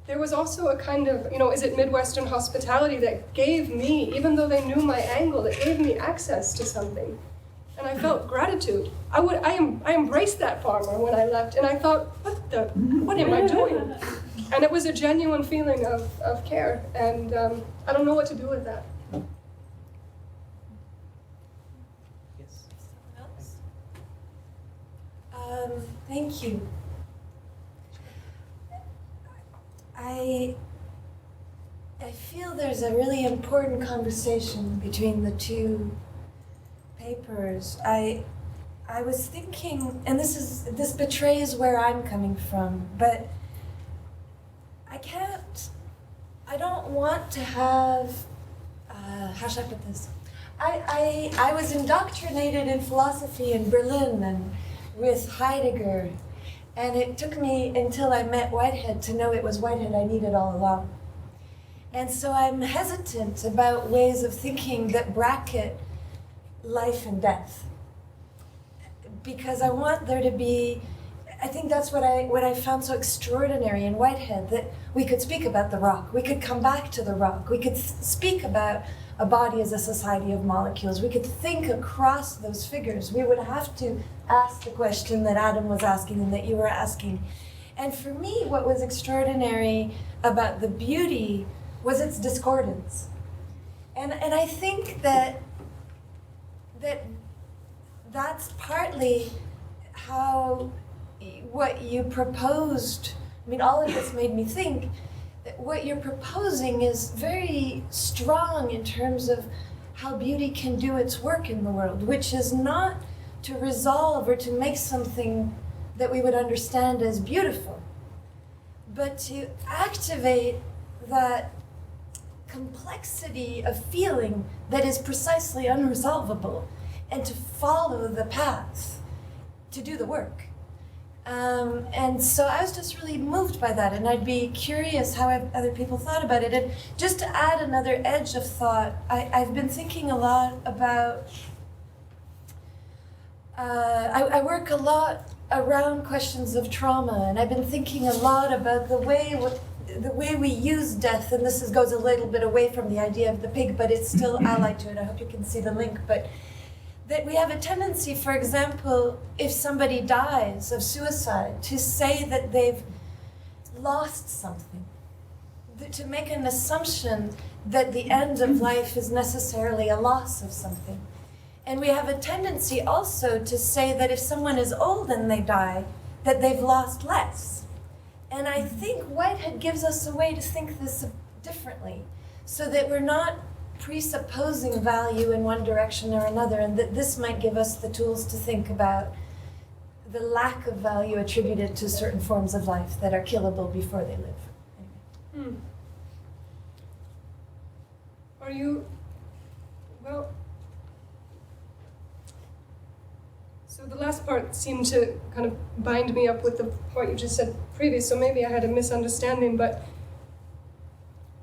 S8: there was also a kind of, is it Midwestern hospitality that gave me, even though they knew my angle, that gave me access to something. And I felt gratitude. I embraced that farmer when I left, and I thought, what am I doing? And it was a genuine feeling of care, and I don't know what to do with that.
S1: Yes.
S11: Thank you. I feel there's a really important conversation between the two papers. I was thinking, and this betrays where I'm coming from, but I don't want to have, how should I put this? I was indoctrinated in philosophy in Berlin and with Heidegger, and it took me until I met Whitehead to know it was Whitehead I needed all along. And so I'm hesitant about ways of thinking that bracket life and death, because I want there to be, I think that's what I found so extraordinary in Whitehead, that we could speak about the rock, we could come back to the rock, we could speak about a body as a society of molecules, we could think across those figures. We would have to ask the question that Adam was asking and that you were asking. And for me, what was extraordinary about the beauty was its discordance. And I think that's partly how what you proposed, I mean, all of this made me think that what you're proposing is very strong in terms of how beauty can do its work in the world, which is not to resolve or to make something that we would understand as beautiful, but to activate that complexity of feeling that is precisely unresolvable, and to follow the path, to do the work. And so I was just really moved by that, and I'd be curious how other people thought about it. And just to add another edge of thought, I've been thinking a lot about, I work a lot around questions of trauma, and I've been thinking a lot about the way we use death, and this goes a little bit away from the idea of the pig, but it's still allied to it. I hope you can see the link. But that we have a tendency, for example, if somebody dies of suicide, to say that they've lost something, to make an assumption that the end of life is necessarily a loss of something. And we have a tendency also to say that if someone is old and they die, that they've lost less. And I think Whitehead gives us a way to think this differently, so that we're not presupposing value in one direction or another, and that this might give us the tools to think about the lack of value attributed to certain forms of life that are killable before they live. Anyway.
S8: Are you, well, so the last part seemed to kind of bind me up with the part you just said previous, so maybe I had a misunderstanding, but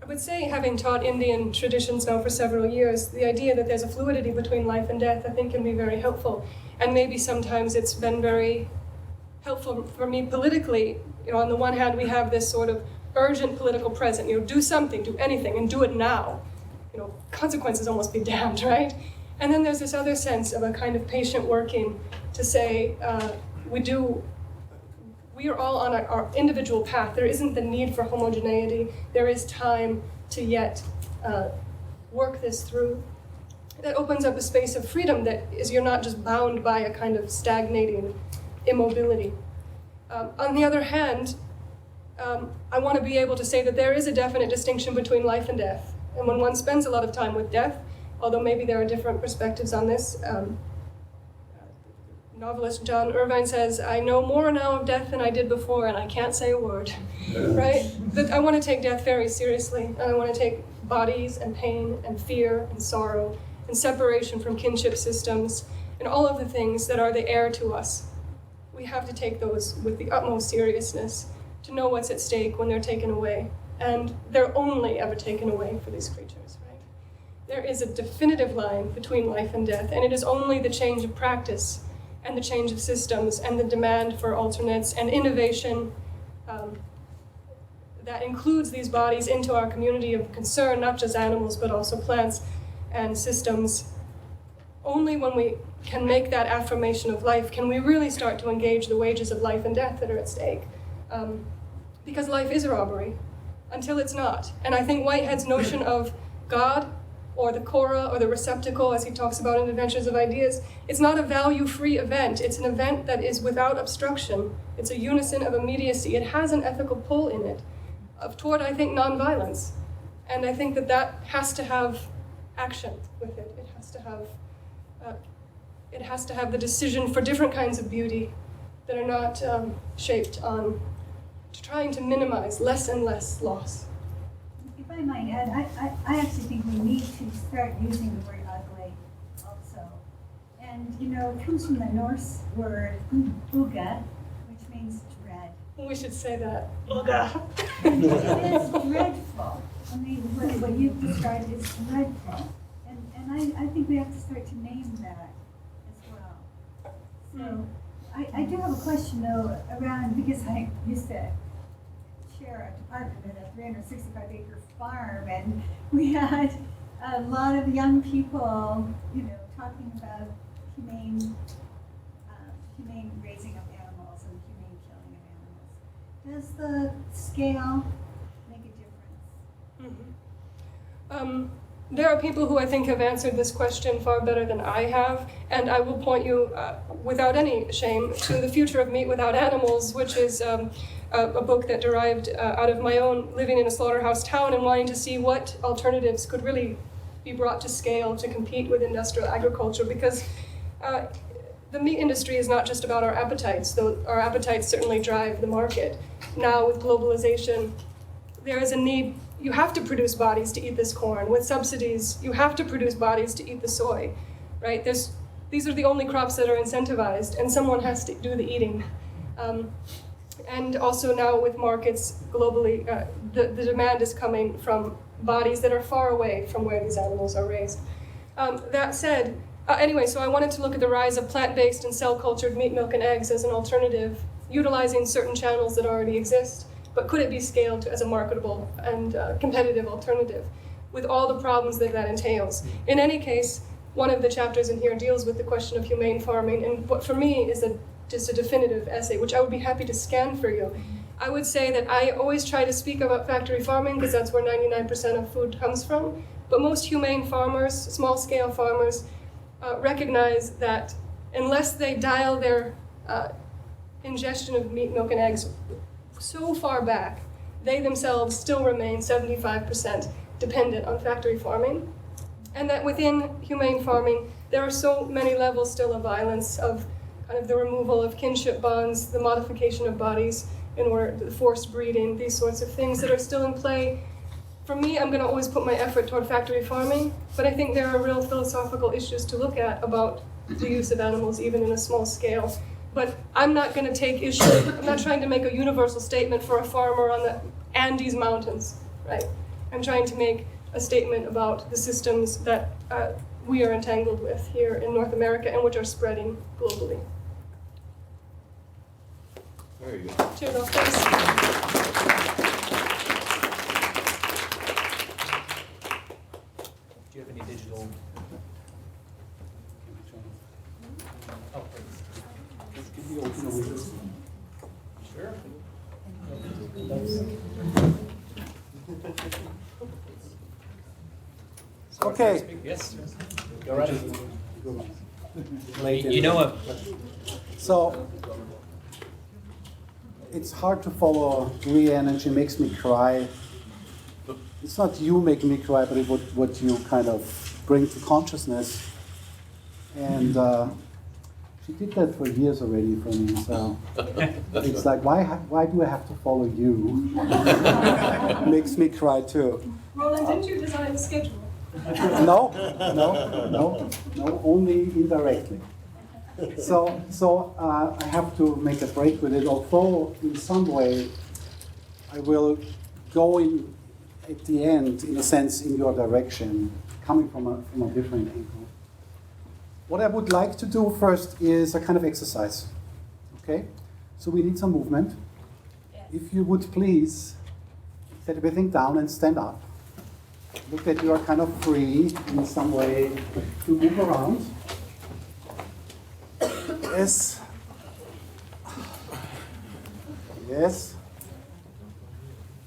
S8: I would say, having taught Indian traditions now for several years, the idea that there's a fluidity between life and death, I think, can be very helpful. And maybe sometimes it's been very helpful for me politically On the one hand, we have this sort of urgent political present, do something, do anything, and do it now. Consequences almost be damned, right? And then there's this other sense of a kind of patient working to say, we are all on our individual path. There isn't the need for homogeneity. There is time to yet work this through. That opens up a space of freedom that is, you're not just bound by a kind of stagnating immobility. On the other hand, I want to be able to say that there is a definite distinction between life and death. And when one spends a lot of time with death, although maybe there are different perspectives on this, novelist John Irvine says, I know more now of death than I did before, and I can't say a word, right? But I want to take death very seriously, and I want to take bodies and pain and fear and sorrow and separation from kinship systems and all of the things that are the heir to us. We have to take those with the utmost seriousness to know what's at stake when they're taken away. And they're only ever taken away for these creatures, right? There is a definitive line between life and death, and it is only the change of practice and the change of systems and the demand for alternates and innovation that includes these bodies into our community of concern, not just animals, but also plants and systems. Only when we can make that affirmation of life can we really start to engage the wages of life and death that are at stake. Because life is a robbery until it's not. And I think Whitehead's notion of God or the Cora or the receptacle, as he talks about in Adventures of Ideas, it's not a value-free event. It's an event that is without obstruction. It's a unison of immediacy. It has an ethical pull in it toward, I think, nonviolence. And I think that has to have action with it. It has to have the decision for different kinds of beauty that are not shaped on trying to minimize less and less loss.
S2: If I might add, I actually think we need to start using the word ugly also. And it comes from the Norse word uga, which means dread.
S8: We should say that.
S2: It is dreadful. I mean, what you've described is dreadful. And I think we have to start to name that as well. So I do have a question though around, because I used to share a department at a 365-acre farm, and we had a lot of young people, talking about humane raising of animals and humane killing of animals. Does the scale make a difference?
S8: Mm-hmm. There are people who I think have answered this question far better than I have, and I will point you, without any shame, to The Future of Meat Without Animals, which is a book that derived out of my own living in a slaughterhouse town and wanting to see what alternatives could really be brought to scale to compete with industrial agriculture, because the meat industry is not just about our appetites, though our appetites certainly drive the market. Now with globalization, there is a need. You have to produce bodies to eat this corn. With subsidies, you have to produce bodies to eat the soy, right? These are the only crops that are incentivized, and someone has to do the eating. And also now with markets globally, the demand is coming from bodies that are far away from where these animals are raised. That said, anyway, so I wanted to look at the rise of plant-based and cell-cultured meat, milk, and eggs as an alternative, utilizing certain channels that already exist. But could it be scaled as a marketable and competitive alternative with all the problems that entails? In any case, one of the chapters in here deals with the question of humane farming, and what for me is just a definitive essay, which I would be happy to scan for you. I would say that I always try to speak about factory farming because that's where 99% of food comes from, but most humane farmers, small-scale farmers, recognize that unless they dial their ingestion of meat, milk, and eggs so far back, they themselves still remain 75% dependent on factory farming. And that within humane farming, there are so many levels still of violence, of kind of the removal of kinship bonds, the modification of bodies in order, the forced breeding, these sorts of things that are still in play. For me, I'm going to always put my effort toward factory farming, but I think there are real philosophical issues to look at about the use of animals, even in a small scale. But I'm not going to take issue, I'm not trying to make a universal statement for a farmer on the Andes Mountains, right? I'm trying to make a statement about the systems that we are entangled with here in North America and which are spreading globally.
S4: Very good.
S8: Cheers, please.
S1: Do you have any digital? Oh, please. Sure. So,
S12: Okay.
S1: Yes. Go right ahead. You know a.
S12: So it's hard to follow Brianne, and she makes me cry. It's not you making me cry, but what you kind of bring to consciousness. And she did that for years already for me. So it's like, why do I have to follow you? Makes me cry too.
S8: Roland, didn't you design the schedule?
S12: No, only indirectly. So I have to make a break with it, although in some way I will go in at the end, in a sense, in your direction, coming from a different angle. What I would like to do first is a kind of exercise, okay? So we need some movement. Yes. If you would please set everything down and stand up. Look that you are kind of free in some way to move around. Yes. Yes.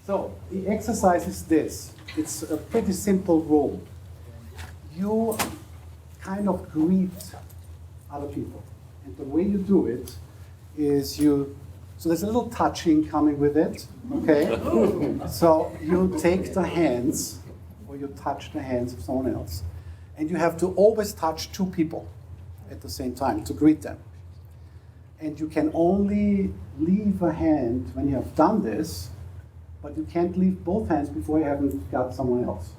S12: So the exercise is this. It's a pretty simple rule. You kind of greet other people. And the way you do it is so there's a little touching coming with it, okay? So you take the hands, or you touch the hands of someone else, and you have to always touch two people at the same time to greet them. And you can only leave a hand when you have done this, but you can't leave both hands before you haven't got someone else.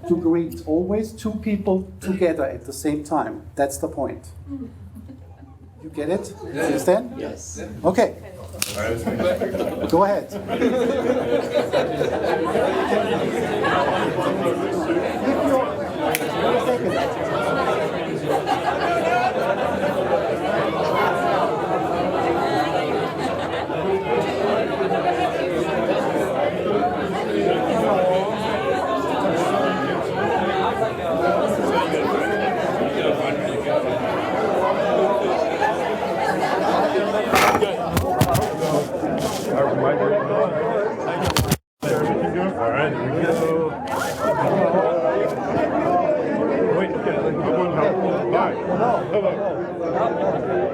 S12: To greet always two people together at the same time. That's the point. You get it?
S6: Yeah.
S12: Understand?
S1: Yes.
S12: Okay. Go ahead.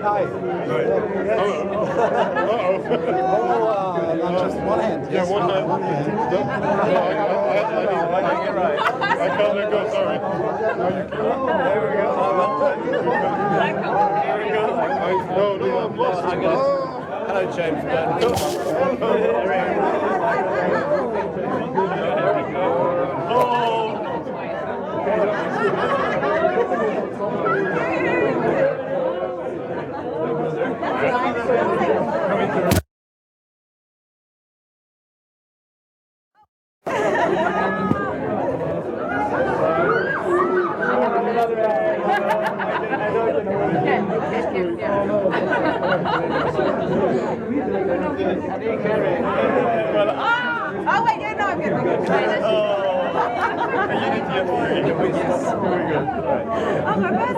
S12: Hi. Not just one hand.
S13: Yeah, one hand. I can't let go, sorry. There we go. No, I'm lost. Hello, James.
S5: Oh, wait, no, I'm good. Oh, my best.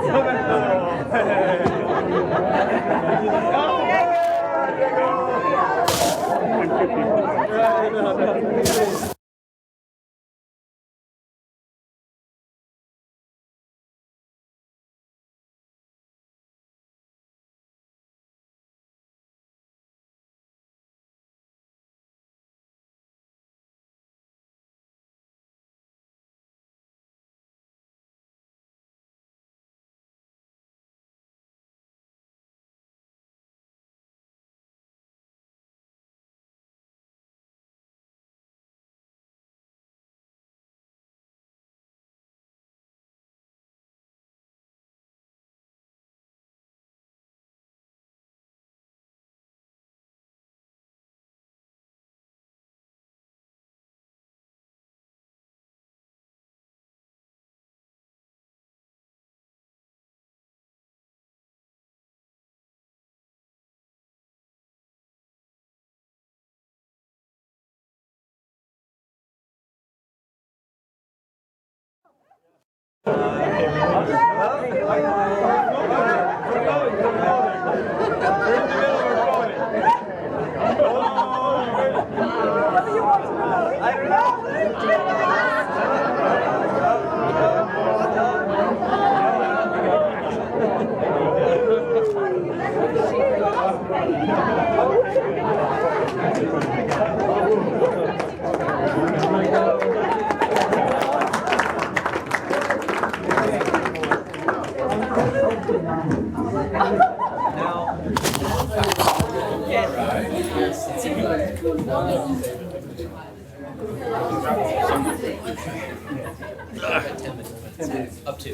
S1: Up to.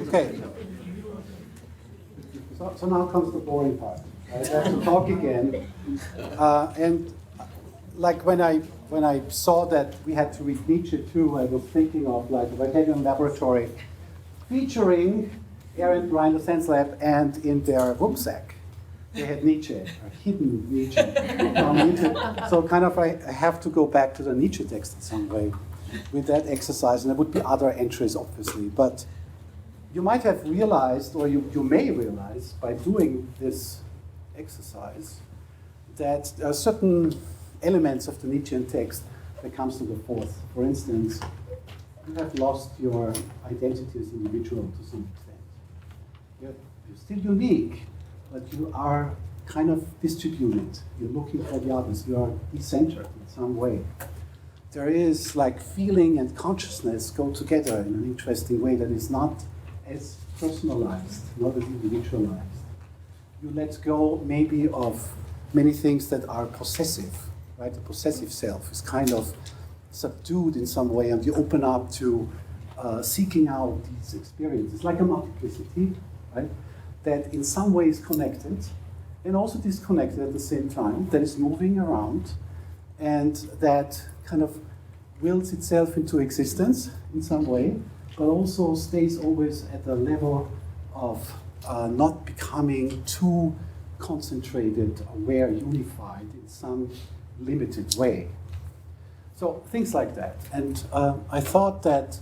S12: Okay. So now comes the boring part. I have to talk again. And like when I saw that we had to read Nietzsche too, I was thinking of like the Whitehead Laboratory featuring Aaron Brianne Donaldson lab, and in their rucksack they had Nietzsche, a hidden Nietzsche. So kind of I have to go back to the Nietzsche text in some way with that exercise, and there would be other entries obviously, but you might have realized, or you may realize by doing this exercise, that there are certain elements of the Nietzschean text that comes to the fore. For instance, you have lost your identity as an individual to some extent. You're still unique, but you are kind of distributed. You're looking for the others. You are decentered in some way. There is like feeling and consciousness go together in an interesting way that is not as personalized, not as individualized. You let go maybe of many things that are possessive, right? The possessive self is kind of subdued in some way, and you open up to seeking out these experiences, like a multiplicity, right? That in some way is connected and also disconnected at the same time, that is moving around and that kind of wills itself into existence in some way, but also stays always at the level of not becoming too concentrated, aware, unified in some limited way. So things like that. And I thought that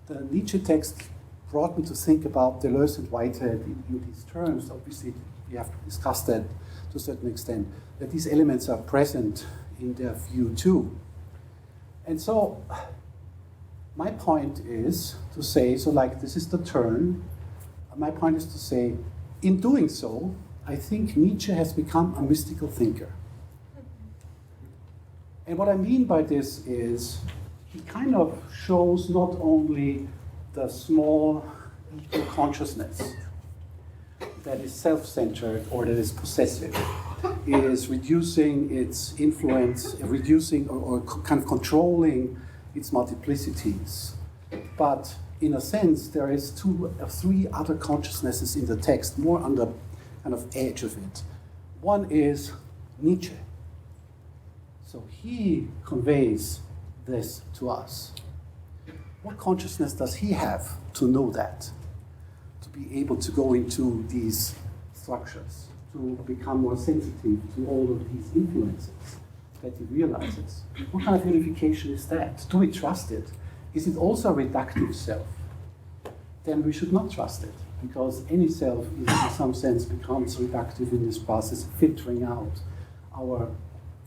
S12: the Nietzsche text brought me to think about Deleuze and Whitehead in these terms. Obviously, we have to discuss that to a certain extent, that these elements are present in their view too. And so my point is to say, so like this is the turn, my point is to say, in doing so, I think Nietzsche has become a mystical thinker. And what I mean by this is, he kind of shows not only the small ego consciousness that is self-centered or that is possessive, is reducing its influence, reducing or kind of controlling its multiplicities. But in a sense, there is two or three other consciousnesses in the text, more on the kind of edge of it. One is Nietzsche. So he conveys this to us. What consciousness does he have to know that? To be able to go into these structures, to become more sensitive to all of these influences that he realizes. What kind of unification is that? Do we trust it? Is it also a reductive self? Then we should not trust it, because any self in some sense becomes reductive in this process, filtering out our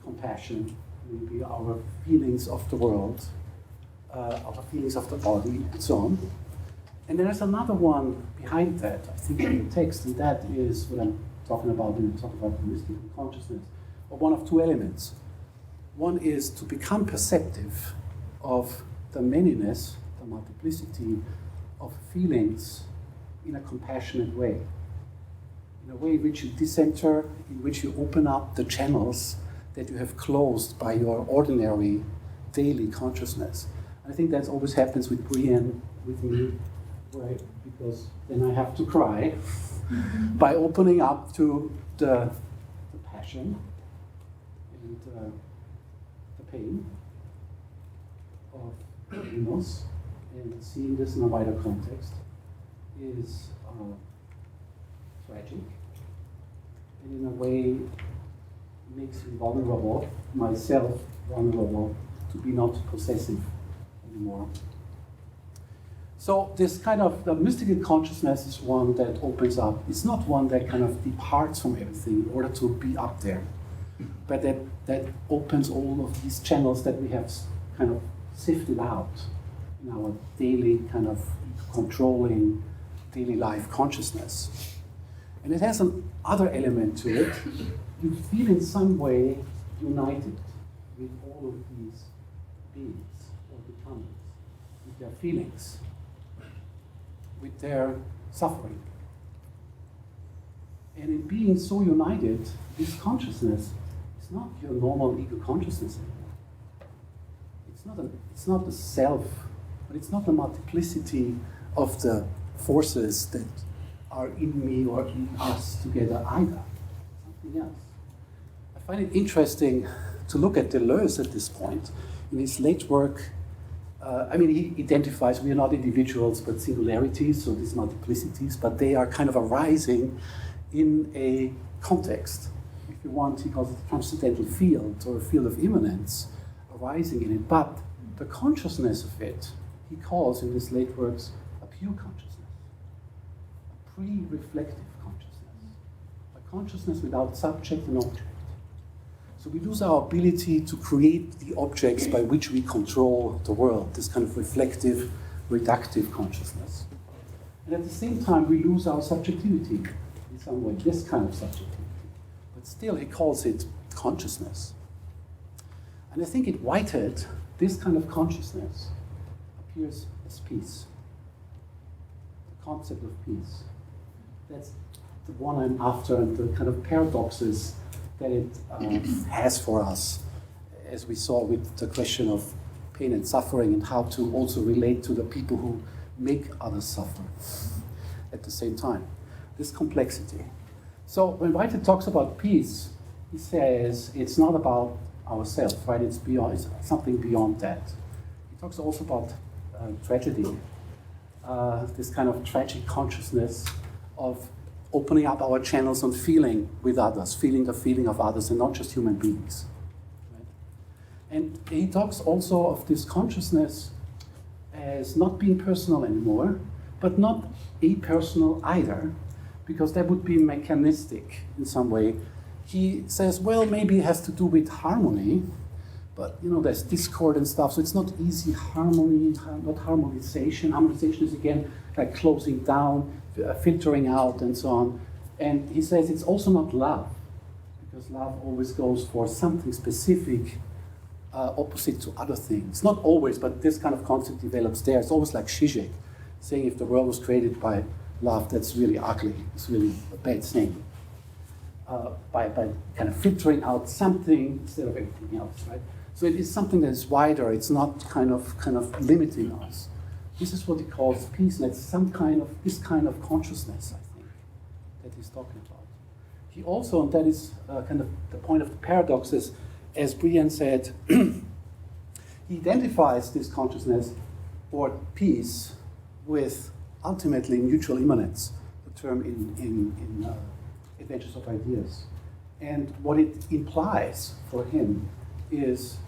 S12: compassion, maybe our feelings of the world, our feelings of the body, and so on. And then there's another one behind that, I think, in the text, and that is what I'm talking about when I talk about the mystical consciousness, or one of two elements. One is to become perceptive of the manyness, the multiplicity of feelings in a compassionate way. In a way in which you decenter, in which you open up the channels that you have closed by your ordinary daily consciousness. I think that always happens with Brianne, with me, right? Because then I have to cry by opening up to the passion and the pain of Enos, and seeing this in a wider context is tragic, and in a way makes me vulnerable, myself vulnerable, to be not possessive anymore. So this kind of, the mystical consciousness is one that opens up. It's not one that kind of departs from everything in order to be up there, but that opens all of these channels that we have kind of sifted out in our daily kind of controlling daily life consciousness. And it has another element to it. You feel in some way united with all of these beings or becomings, with their feelings, with their suffering. And in being so united, this consciousness is not your normal ego consciousness anymore. It's not the self, but it's not the multiplicity of the forces that are in me or in us together either. Something else. I find it interesting to look at Deleuze at this point. In his late work, he identifies we are not individuals but singularities, so these multiplicities, but they are kind of arising in a context. If you want, he calls it a transcendental field or a field of immanence arising in it. But the consciousness of it, he calls in his late works a pure consciousness, a pre-reflective consciousness, a consciousness without subject and object. So we lose our ability to create the objects by which we control the world, this kind of reflective, reductive consciousness. And at the same time, we lose our subjectivity in some way, this kind of subjectivity. But still, he calls it consciousness. And I think in Whitehead, this kind of consciousness appears as peace, the concept of peace. That's the one I'm after, and the kind of paradoxes that it has for us, as we saw with the question of pain and suffering, and how to also relate to the people who make others suffer at the same time. This complexity. So when Whitehead talks about peace, he says it's not about ourselves, right? It's something beyond that. He talks also about tragedy, this kind of tragic consciousness of opening up our channels on feeling with others, feeling the feeling of others and not just human beings. Right? And he talks also of this consciousness as not being personal anymore, but not apersonal either, because that would be mechanistic in some way. He says, well, maybe it has to do with harmony, but there's discord and stuff, so it's not easy harmony, not harmonization. Harmonization is again like closing down, filtering out, and so on. And he says it's also not love, because love always goes for something specific, opposite to other things. Not always, but this kind of concept develops there. It's always like Zizek, saying if the world was created by love, that's really ugly. It's really a bad thing. By kind of filtering out something instead of everything else, right? So it is something that is wider. It's not kind of limiting us. This is what he calls peace, and it's this kind of consciousness, I think, that he's talking about. He also, and that is kind of the point of the paradoxes, as Brianne said, he identifies this consciousness or peace with ultimately mutual immanence, the term in Adventures of Ideas. And what it implies for him is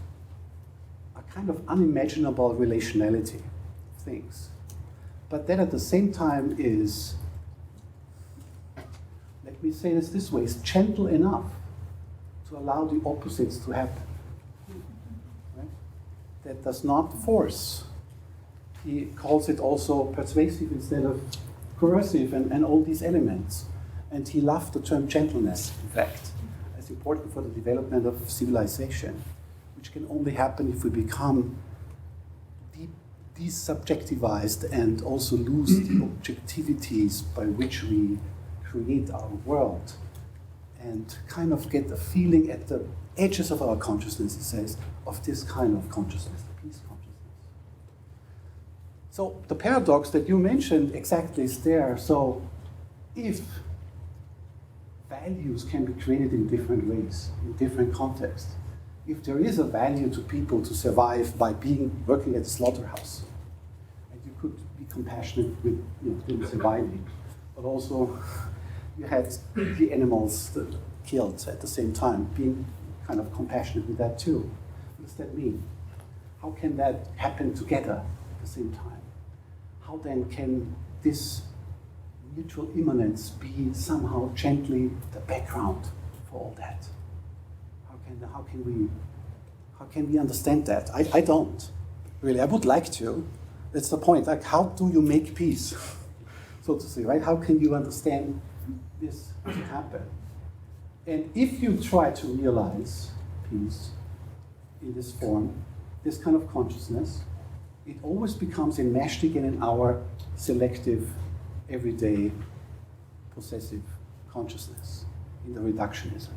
S12: a kind of unimaginable relationality of things. But that at the same time is, let me say this way, is gentle enough to allow the opposites to happen. Right? That does not force. He calls it also persuasive instead of coercive and all these elements. And he loved the term gentleness, in fact, as important for the development of civilization, which can only happen if we become desubjectivized and also lose the objectivities by which we create our world, and kind of get a feeling at the edges of our consciousness, he says, of this kind of consciousness, the peace consciousness. So the paradox that you mentioned exactly is there. So if values can be created in different ways, in different contexts. If there is a value to people to survive by working at a slaughterhouse, and you could be compassionate with them surviving, but also you had the animals, killed at the same time, being kind of compassionate with that too. What does that mean? How can that happen together at the same time? How then can this mutual immanence be somehow gently the background for all that? How can we understand that? I don't really. I would like to. That's the point. Like, how do you make peace, so to say, right? How can you understand this to happen? And if you try to realize peace in this form, this kind of consciousness, it always becomes enmeshed again in our selective, everyday, possessive consciousness, in the reductionism.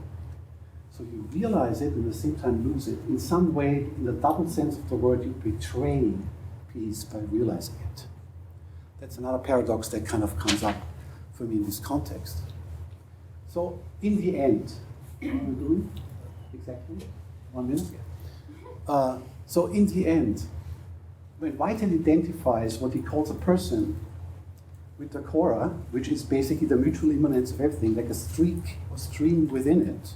S12: So you realize it and at the same time lose it. In some way, in the double sense of the word, you betray peace by realizing it. That's another paradox that kind of comes up for me in this context. So in the end, what are we doing? Exactly 1 minute? So in the end, when Whitehead identifies what he calls a person with the Cora, which is basically the mutual immanence of everything, like a streak or stream within it,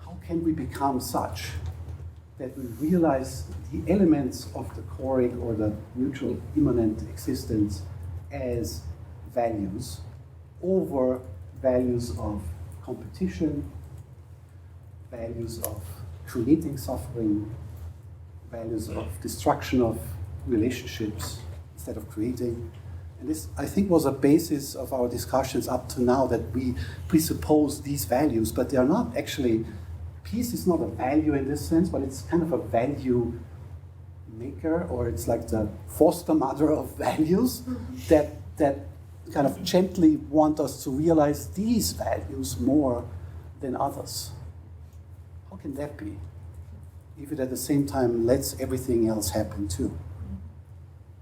S12: how can we become such that we realize the elements of the choric or the mutual immanent existence as values over values of competition, values of creating suffering, values of destruction of relationships instead of creating. And this, I think, was a basis of our discussions up to now, that we presuppose these values, but they are not actually. Peace is not a value in this sense, but it's kind of a value maker, or it's like the foster mother of values that kind of gently want us to realize these values more than others. How can that be? If it at the same time lets everything else happen too.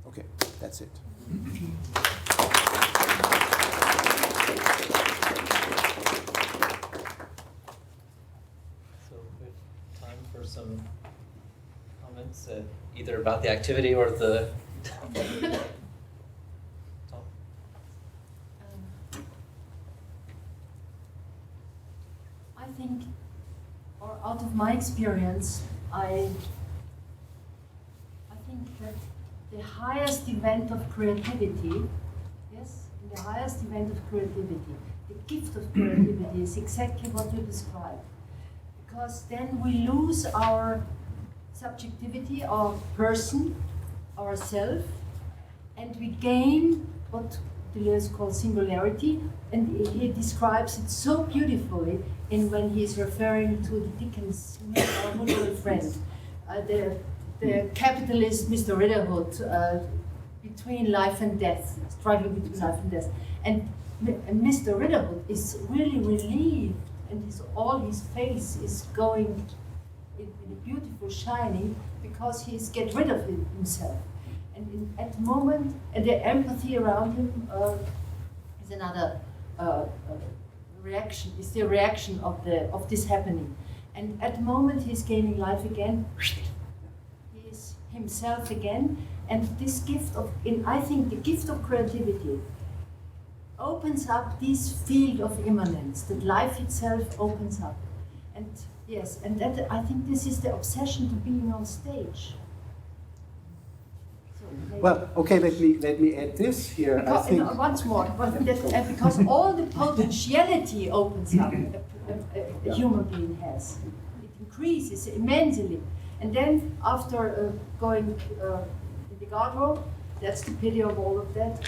S12: Okay, that's it.
S1: So we have time for some comments, either about the activity or the
S11: I think, or out of my experience, I think that the highest event of creativity, yes, the highest event of creativity, the gift of creativity is exactly what you described. Because then we lose our subjectivity, our person, ourself, and we gain what Deleuze calls singularity, and he describes it so beautifully in when he is referring to Dickens' wonderful friend, the capitalist Mr. Ritterhood, between life and death, struggling between life and death. And Mr. Ritterhood is really relieved, and all his face is going in a beautiful shining, because he's get rid of himself. And at the moment, and the empathy around him is another reaction. Is the reaction of this happening. And at the moment, he's gaining life again. He is himself again. And this gift of, I think, the gift of creativity opens up this field of immanence that life itself opens up. And yes, and that, I think this is the obsession to being on stage.
S12: Well, okay, let me add this here.
S11: Because,
S12: I think
S11: once more, because all the potentiality opens up a human being has. It increases immensely. And then after going in the guardrail, that's the pity of all of that.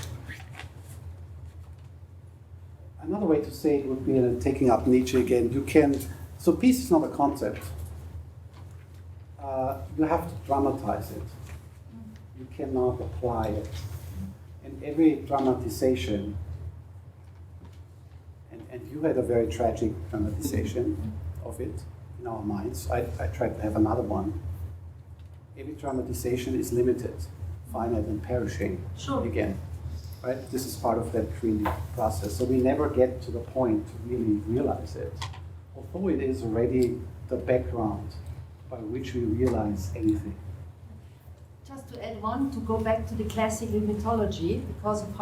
S12: another way to say it would be taking up Nietzsche again. So peace is not a concept. You have to dramatize it. You cannot apply it. And every dramatization, and you had a very tragic dramatization of it in our minds. I tried to have another one. Every dramatization is limited, finite, and perishing again. Right? This is part of that creative process. So we never get to the point to really realize it, although it is already the background by which we realize anything.
S11: Just to add one, to go back to the classical mythology, because of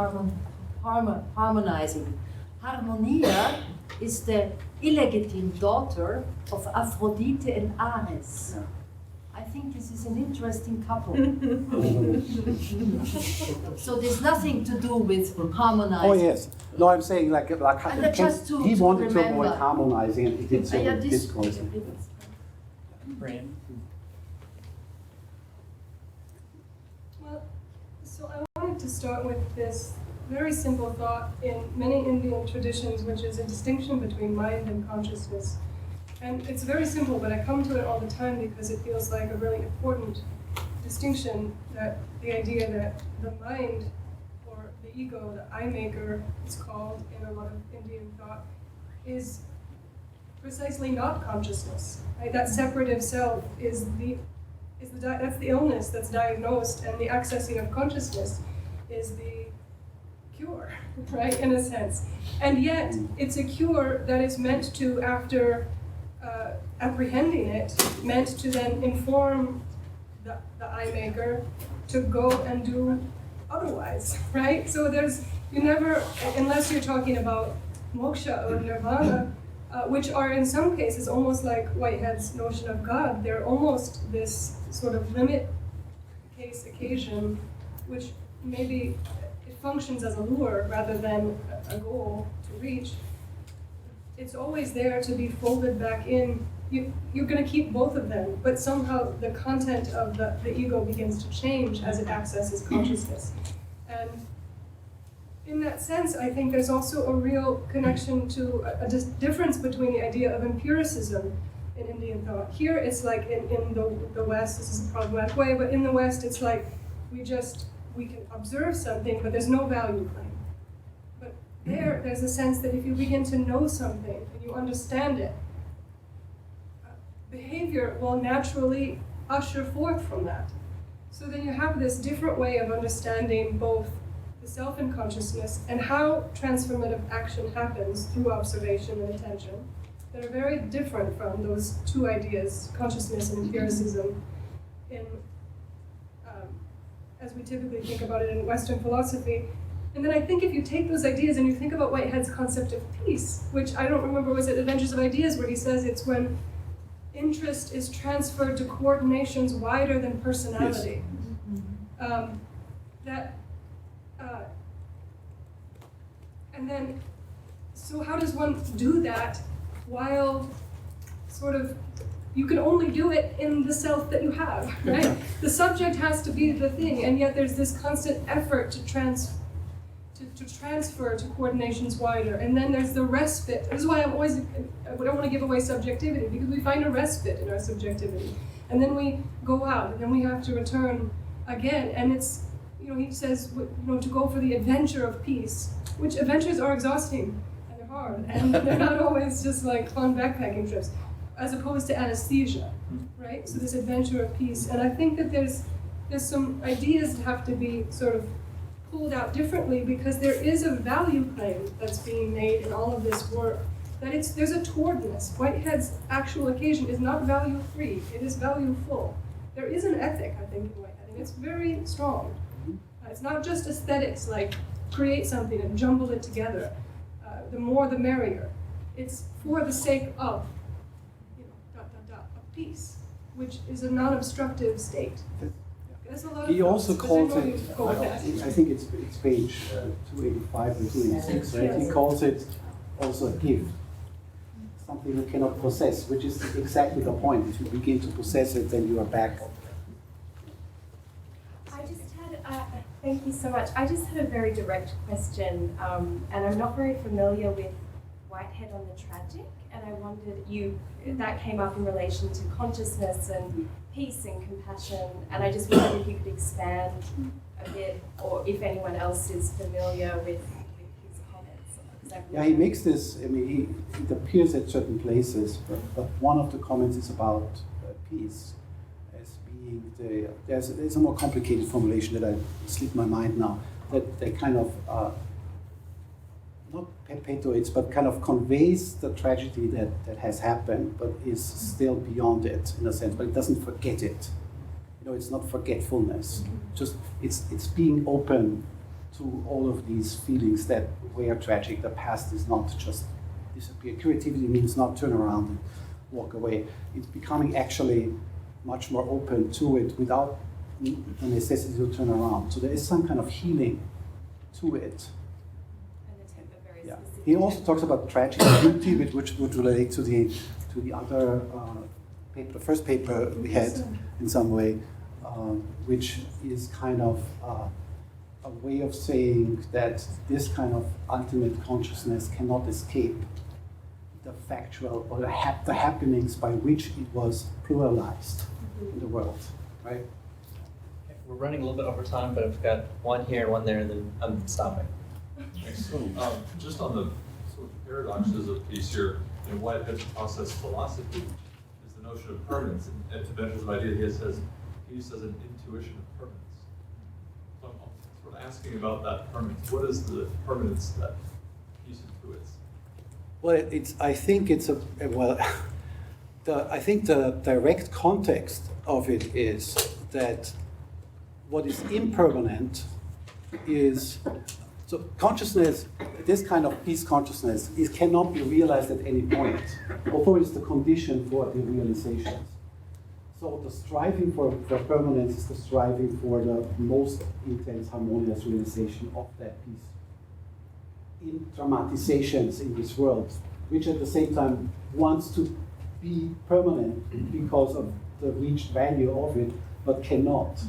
S11: harmonizing. Harmonia
S14: is the illegitimate daughter of Aphrodite and Ares. I think this is an interesting couple. So there's nothing to do with harmonizing.
S12: Oh yes. No, I'm saying like
S14: And just to-
S12: he
S14: to
S12: wanted to
S14: remember.
S12: avoid harmonizing, and he did so
S14: Yeah,
S12: with
S14: this-
S12: discourse.
S1: Brianne?
S8: Well, so I wanted to start with this very simple thought in many Indian traditions, which is a distinction between mind and consciousness. And it's very simple, but I come to it all the time because it feels like a really important distinction, that the idea that the mind, or the ego, the I maker, it's called in a lot of Indian thought, is precisely not consciousness. Right? That separative self that's the illness that's diagnosed, and the accessing of consciousness is the cure, right, in a sense. And yet, it's a cure that is meant to, after apprehending it, meant to then inform the eye maker to go and do otherwise, right? So you never, unless you're talking about moksha or nirvana, which are in some cases almost like Whitehead's notion of God. They're almost this sort of limit case occasion, which maybe it functions as a lure rather than a goal to reach. It's always there to be folded back in. You're going to keep both of them, but somehow the content of the ego begins to change as it accesses consciousness. And in that sense, I think there's also a real connection to a difference between the idea of empiricism in Indian thought. Here, it's like in the West, this is a problematic way, but in the West, it's like we can observe something, but there's no value claim. But there's a sense that if you begin to know something and you understand it, behavior will naturally usher forth from that. So then you have this different way of understanding both the self and consciousness and how transformative action happens through observation and attention that are very different from those two ideas, consciousness and empiricism, as we typically think about it in Western philosophy. And then I think if you take those ideas and you think about Whitehead's concept of peace, which I don't remember, was it Adventures of Ideas, where he says it's when interest is transferred to coordinations wider than personality. Yes. And then, so how does one do that while you can only do it in the self that you have, right? The subject has to be the thing, and yet there's this constant effort to transfer to coordinations wider. And then there's the respite. This is why I don't want to give away subjectivity, because we find a respite in our subjectivity. And then we go out, and then we have to return again. And it's, he says, to go for the adventure of peace, which adventures are exhausting, and they're hard, and they're not always just like fun backpacking trips, as opposed to anesthesia, right? So this adventure of peace. And I think that there's some ideas that have to be sort of pulled out differently, because there is a value claim that's being made in all of this work, that there's a towardness. Whitehead's actual occasion is not value-free, it is value-full. There is an ethic, I think, in Whitehead, and it's very strong. It's not just aesthetics, like create something and jumble it together. The more the merrier. It's for the sake of, of peace, which is a non-obstructive state.
S12: He also calls it, I think it's page 285 or 286, right?
S8: Yes.
S12: He calls it also a gift, something you cannot possess, which is exactly the point. If you begin to possess it, then you are back.
S15: I just had, thank you so much. I just had a very direct question, and I'm not very familiar with Whitehead on the tragic, and I wondered, that came up in relation to consciousness and peace and compassion, and I just wondered if you could expand a bit, or if anyone else is familiar with his comments.
S12: Yeah, he makes this, it appears at certain places, but one of the comments is about peace as being there's a more complicated formulation that I slipped my mind now, that they kind of, not perpetuates, but kind of conveys the tragedy that has happened, but is still beyond it in a sense, but it doesn't forget it. It's not forgetfulness. Just it's being open to all of these feelings that were tragic. The past is not just disappear. Creativity means not turn around and walk away. It's becoming actually much more open to it without the necessity to turn around. So there is some kind of healing to it. Yeah. He also talks about tragic beauty, which would relate to the other paper, the first paper we had in some way, which is kind of a way of saying that this kind of ultimate consciousness cannot escape the factual or the happenings by which it was pluralized in the world, right?
S1: We're running a little bit over time, but I've got one here, one there, and then I'm stopping.
S3: So, just on the sort of paradoxes of peace here, Whitehead's process philosophy is the notion of permanence, and to Benjamin's idea, he says peace as an intuition of permanence. So I'm sort of asking about that permanence. What is the permanence that peace intuits?
S12: Well, I think the direct context of it is that what is impermanent is, so consciousness, this kind of peace consciousness, it cannot be realized at any point, although it's the condition for the realizations. So the striving for permanence is the striving for the most intense harmonious realization of that peace. In dramatizations in this world, which at the same time wants to be permanent because of the reached value of it, but cannot,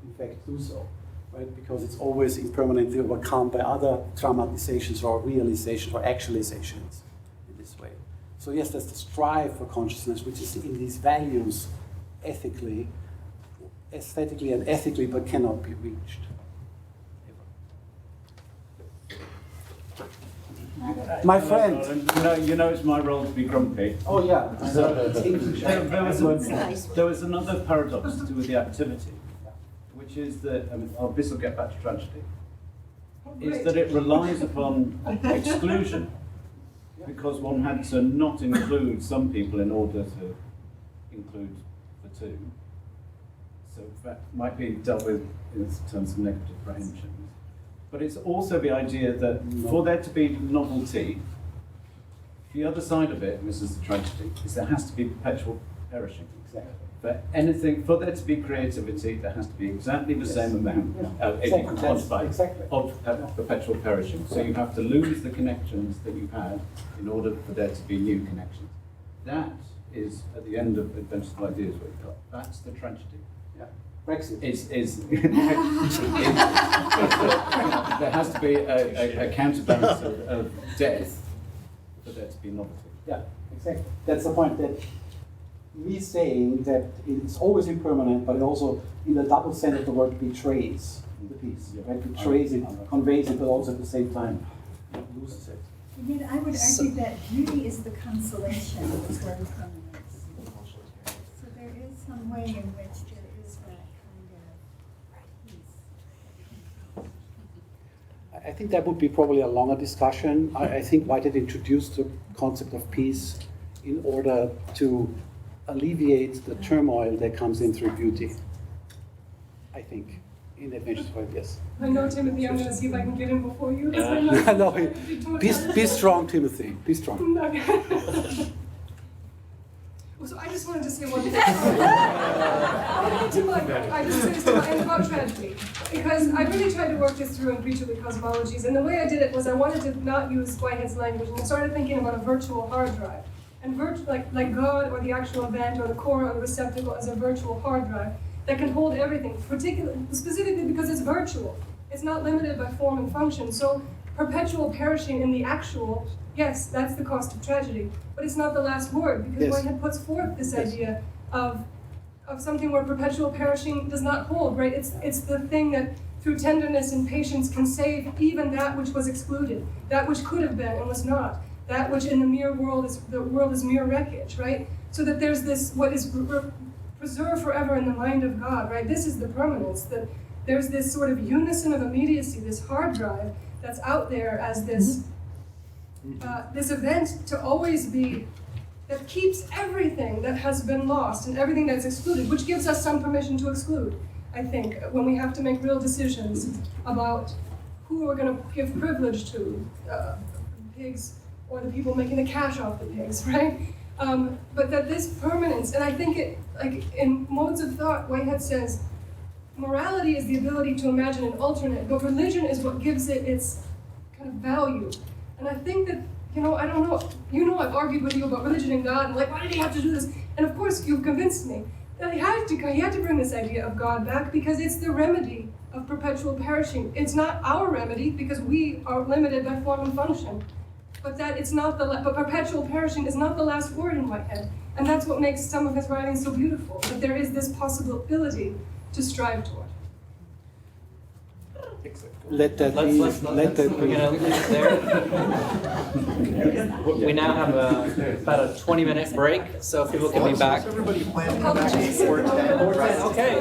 S12: in fact, do so, right? Because it's always impermanently overcome by other dramatizations or realizations or actualizations in this way. So yes, there's the strive for consciousness, which is in these values ethically, aesthetically and ethically, but cannot be reached. My friend.
S16: You know it's my role to be grumpy.
S12: Oh yeah.
S16: So, there was another paradox to do with the activity, which is that, this will get back to tragedy, is that it relies upon exclusion, because one had to not include some people in order to include the two. So that might be dealt with in terms of negative prehensions. But it's also the idea that for there to be novelty, the other side of it, and this is the tragedy, is there has to be perpetual perishing.
S12: Exactly.
S16: For there to be creativity, there has to be exactly the same amount, if you can quantify, of perpetual perishing. So you have to lose the connections that you've had in order for there to be new connections. That is, at the end of Adventures of Ideas, what you've got. That's the tragedy.
S12: Yeah. Brexit.
S16: There has to be a counterbalance of death for there to be novelty.
S12: Yeah, exactly. That's the point, that me saying that it's always impermanent, but it also, in the double sense of the word, betrays the piece. Right? Betrays it, conveys it, but also at the same time loses it.
S2: Again, I would argue that beauty is the consolation of the word permanence. So there is some way in which there is that kind of peace.
S12: I think that would be probably a longer discussion. I think Whitehead introduced the concept of peace in order to alleviate the turmoil that comes in through beauty, I think, in Adventures of Ideas.
S8: I know, Timothy, I'm going to see if I can get in before you.
S12: No, be strong, Timothy. Be strong.
S8: So I just wanted to say one thing. I just say this to my end about tragedy, because I really tried to work this through in creaturely cosmologies, and the way I did it was I wanted to not use Whitehead's language, and I started thinking about a virtual hard drive. And like God or the actual event or the core or the receptacle as a virtual hard drive that can hold everything, specifically because it's virtual. It's not limited by form and function. So perpetual perishing in the actual, yes, that's the cost of tragedy. But it's not the last word, because Whitehead puts forth this idea of something where perpetual perishing does not hold, right? It's the thing that through tenderness and patience can save even that which was excluded, that which could have been and was not. That which in the mere world is mere wreckage, right? So that there's this, what is preserved forever in the mind of God, right? This is the permanence, that there's this sort of unison of immediacy, this hard drive that's out there as this, this event to always be, that keeps everything that has been lost and everything that's excluded, which gives us some permission to exclude, I think, when we have to make real decisions about who we're going to give privilege to, pigs, or the people making the cash off the pigs, right? But that this permanence, and I think it, like in modes of thought, Whitehead says, morality is the ability to imagine an alternate, but religion is what gives it its kind of value. And I think that, I don't know, I've argued with you about religion and God, and like, why did he have to do this? And of course, you've convinced me that he had to bring this idea of God back because it's the remedy of perpetual perishing. It's not our remedy because we are limited by form and function. But that it's not but perpetual perishing is not the last word in Whitehead. And that's what makes some of his writings so beautiful, that there is this possibility to strive toward.
S12: Let that be. Let that
S1: We're
S12: be.
S1: gonna leave it there. We now have about a 20-minute break, so if people can be back.
S10: Everybody planning
S8: Apologies.
S10: back.
S1: Okay.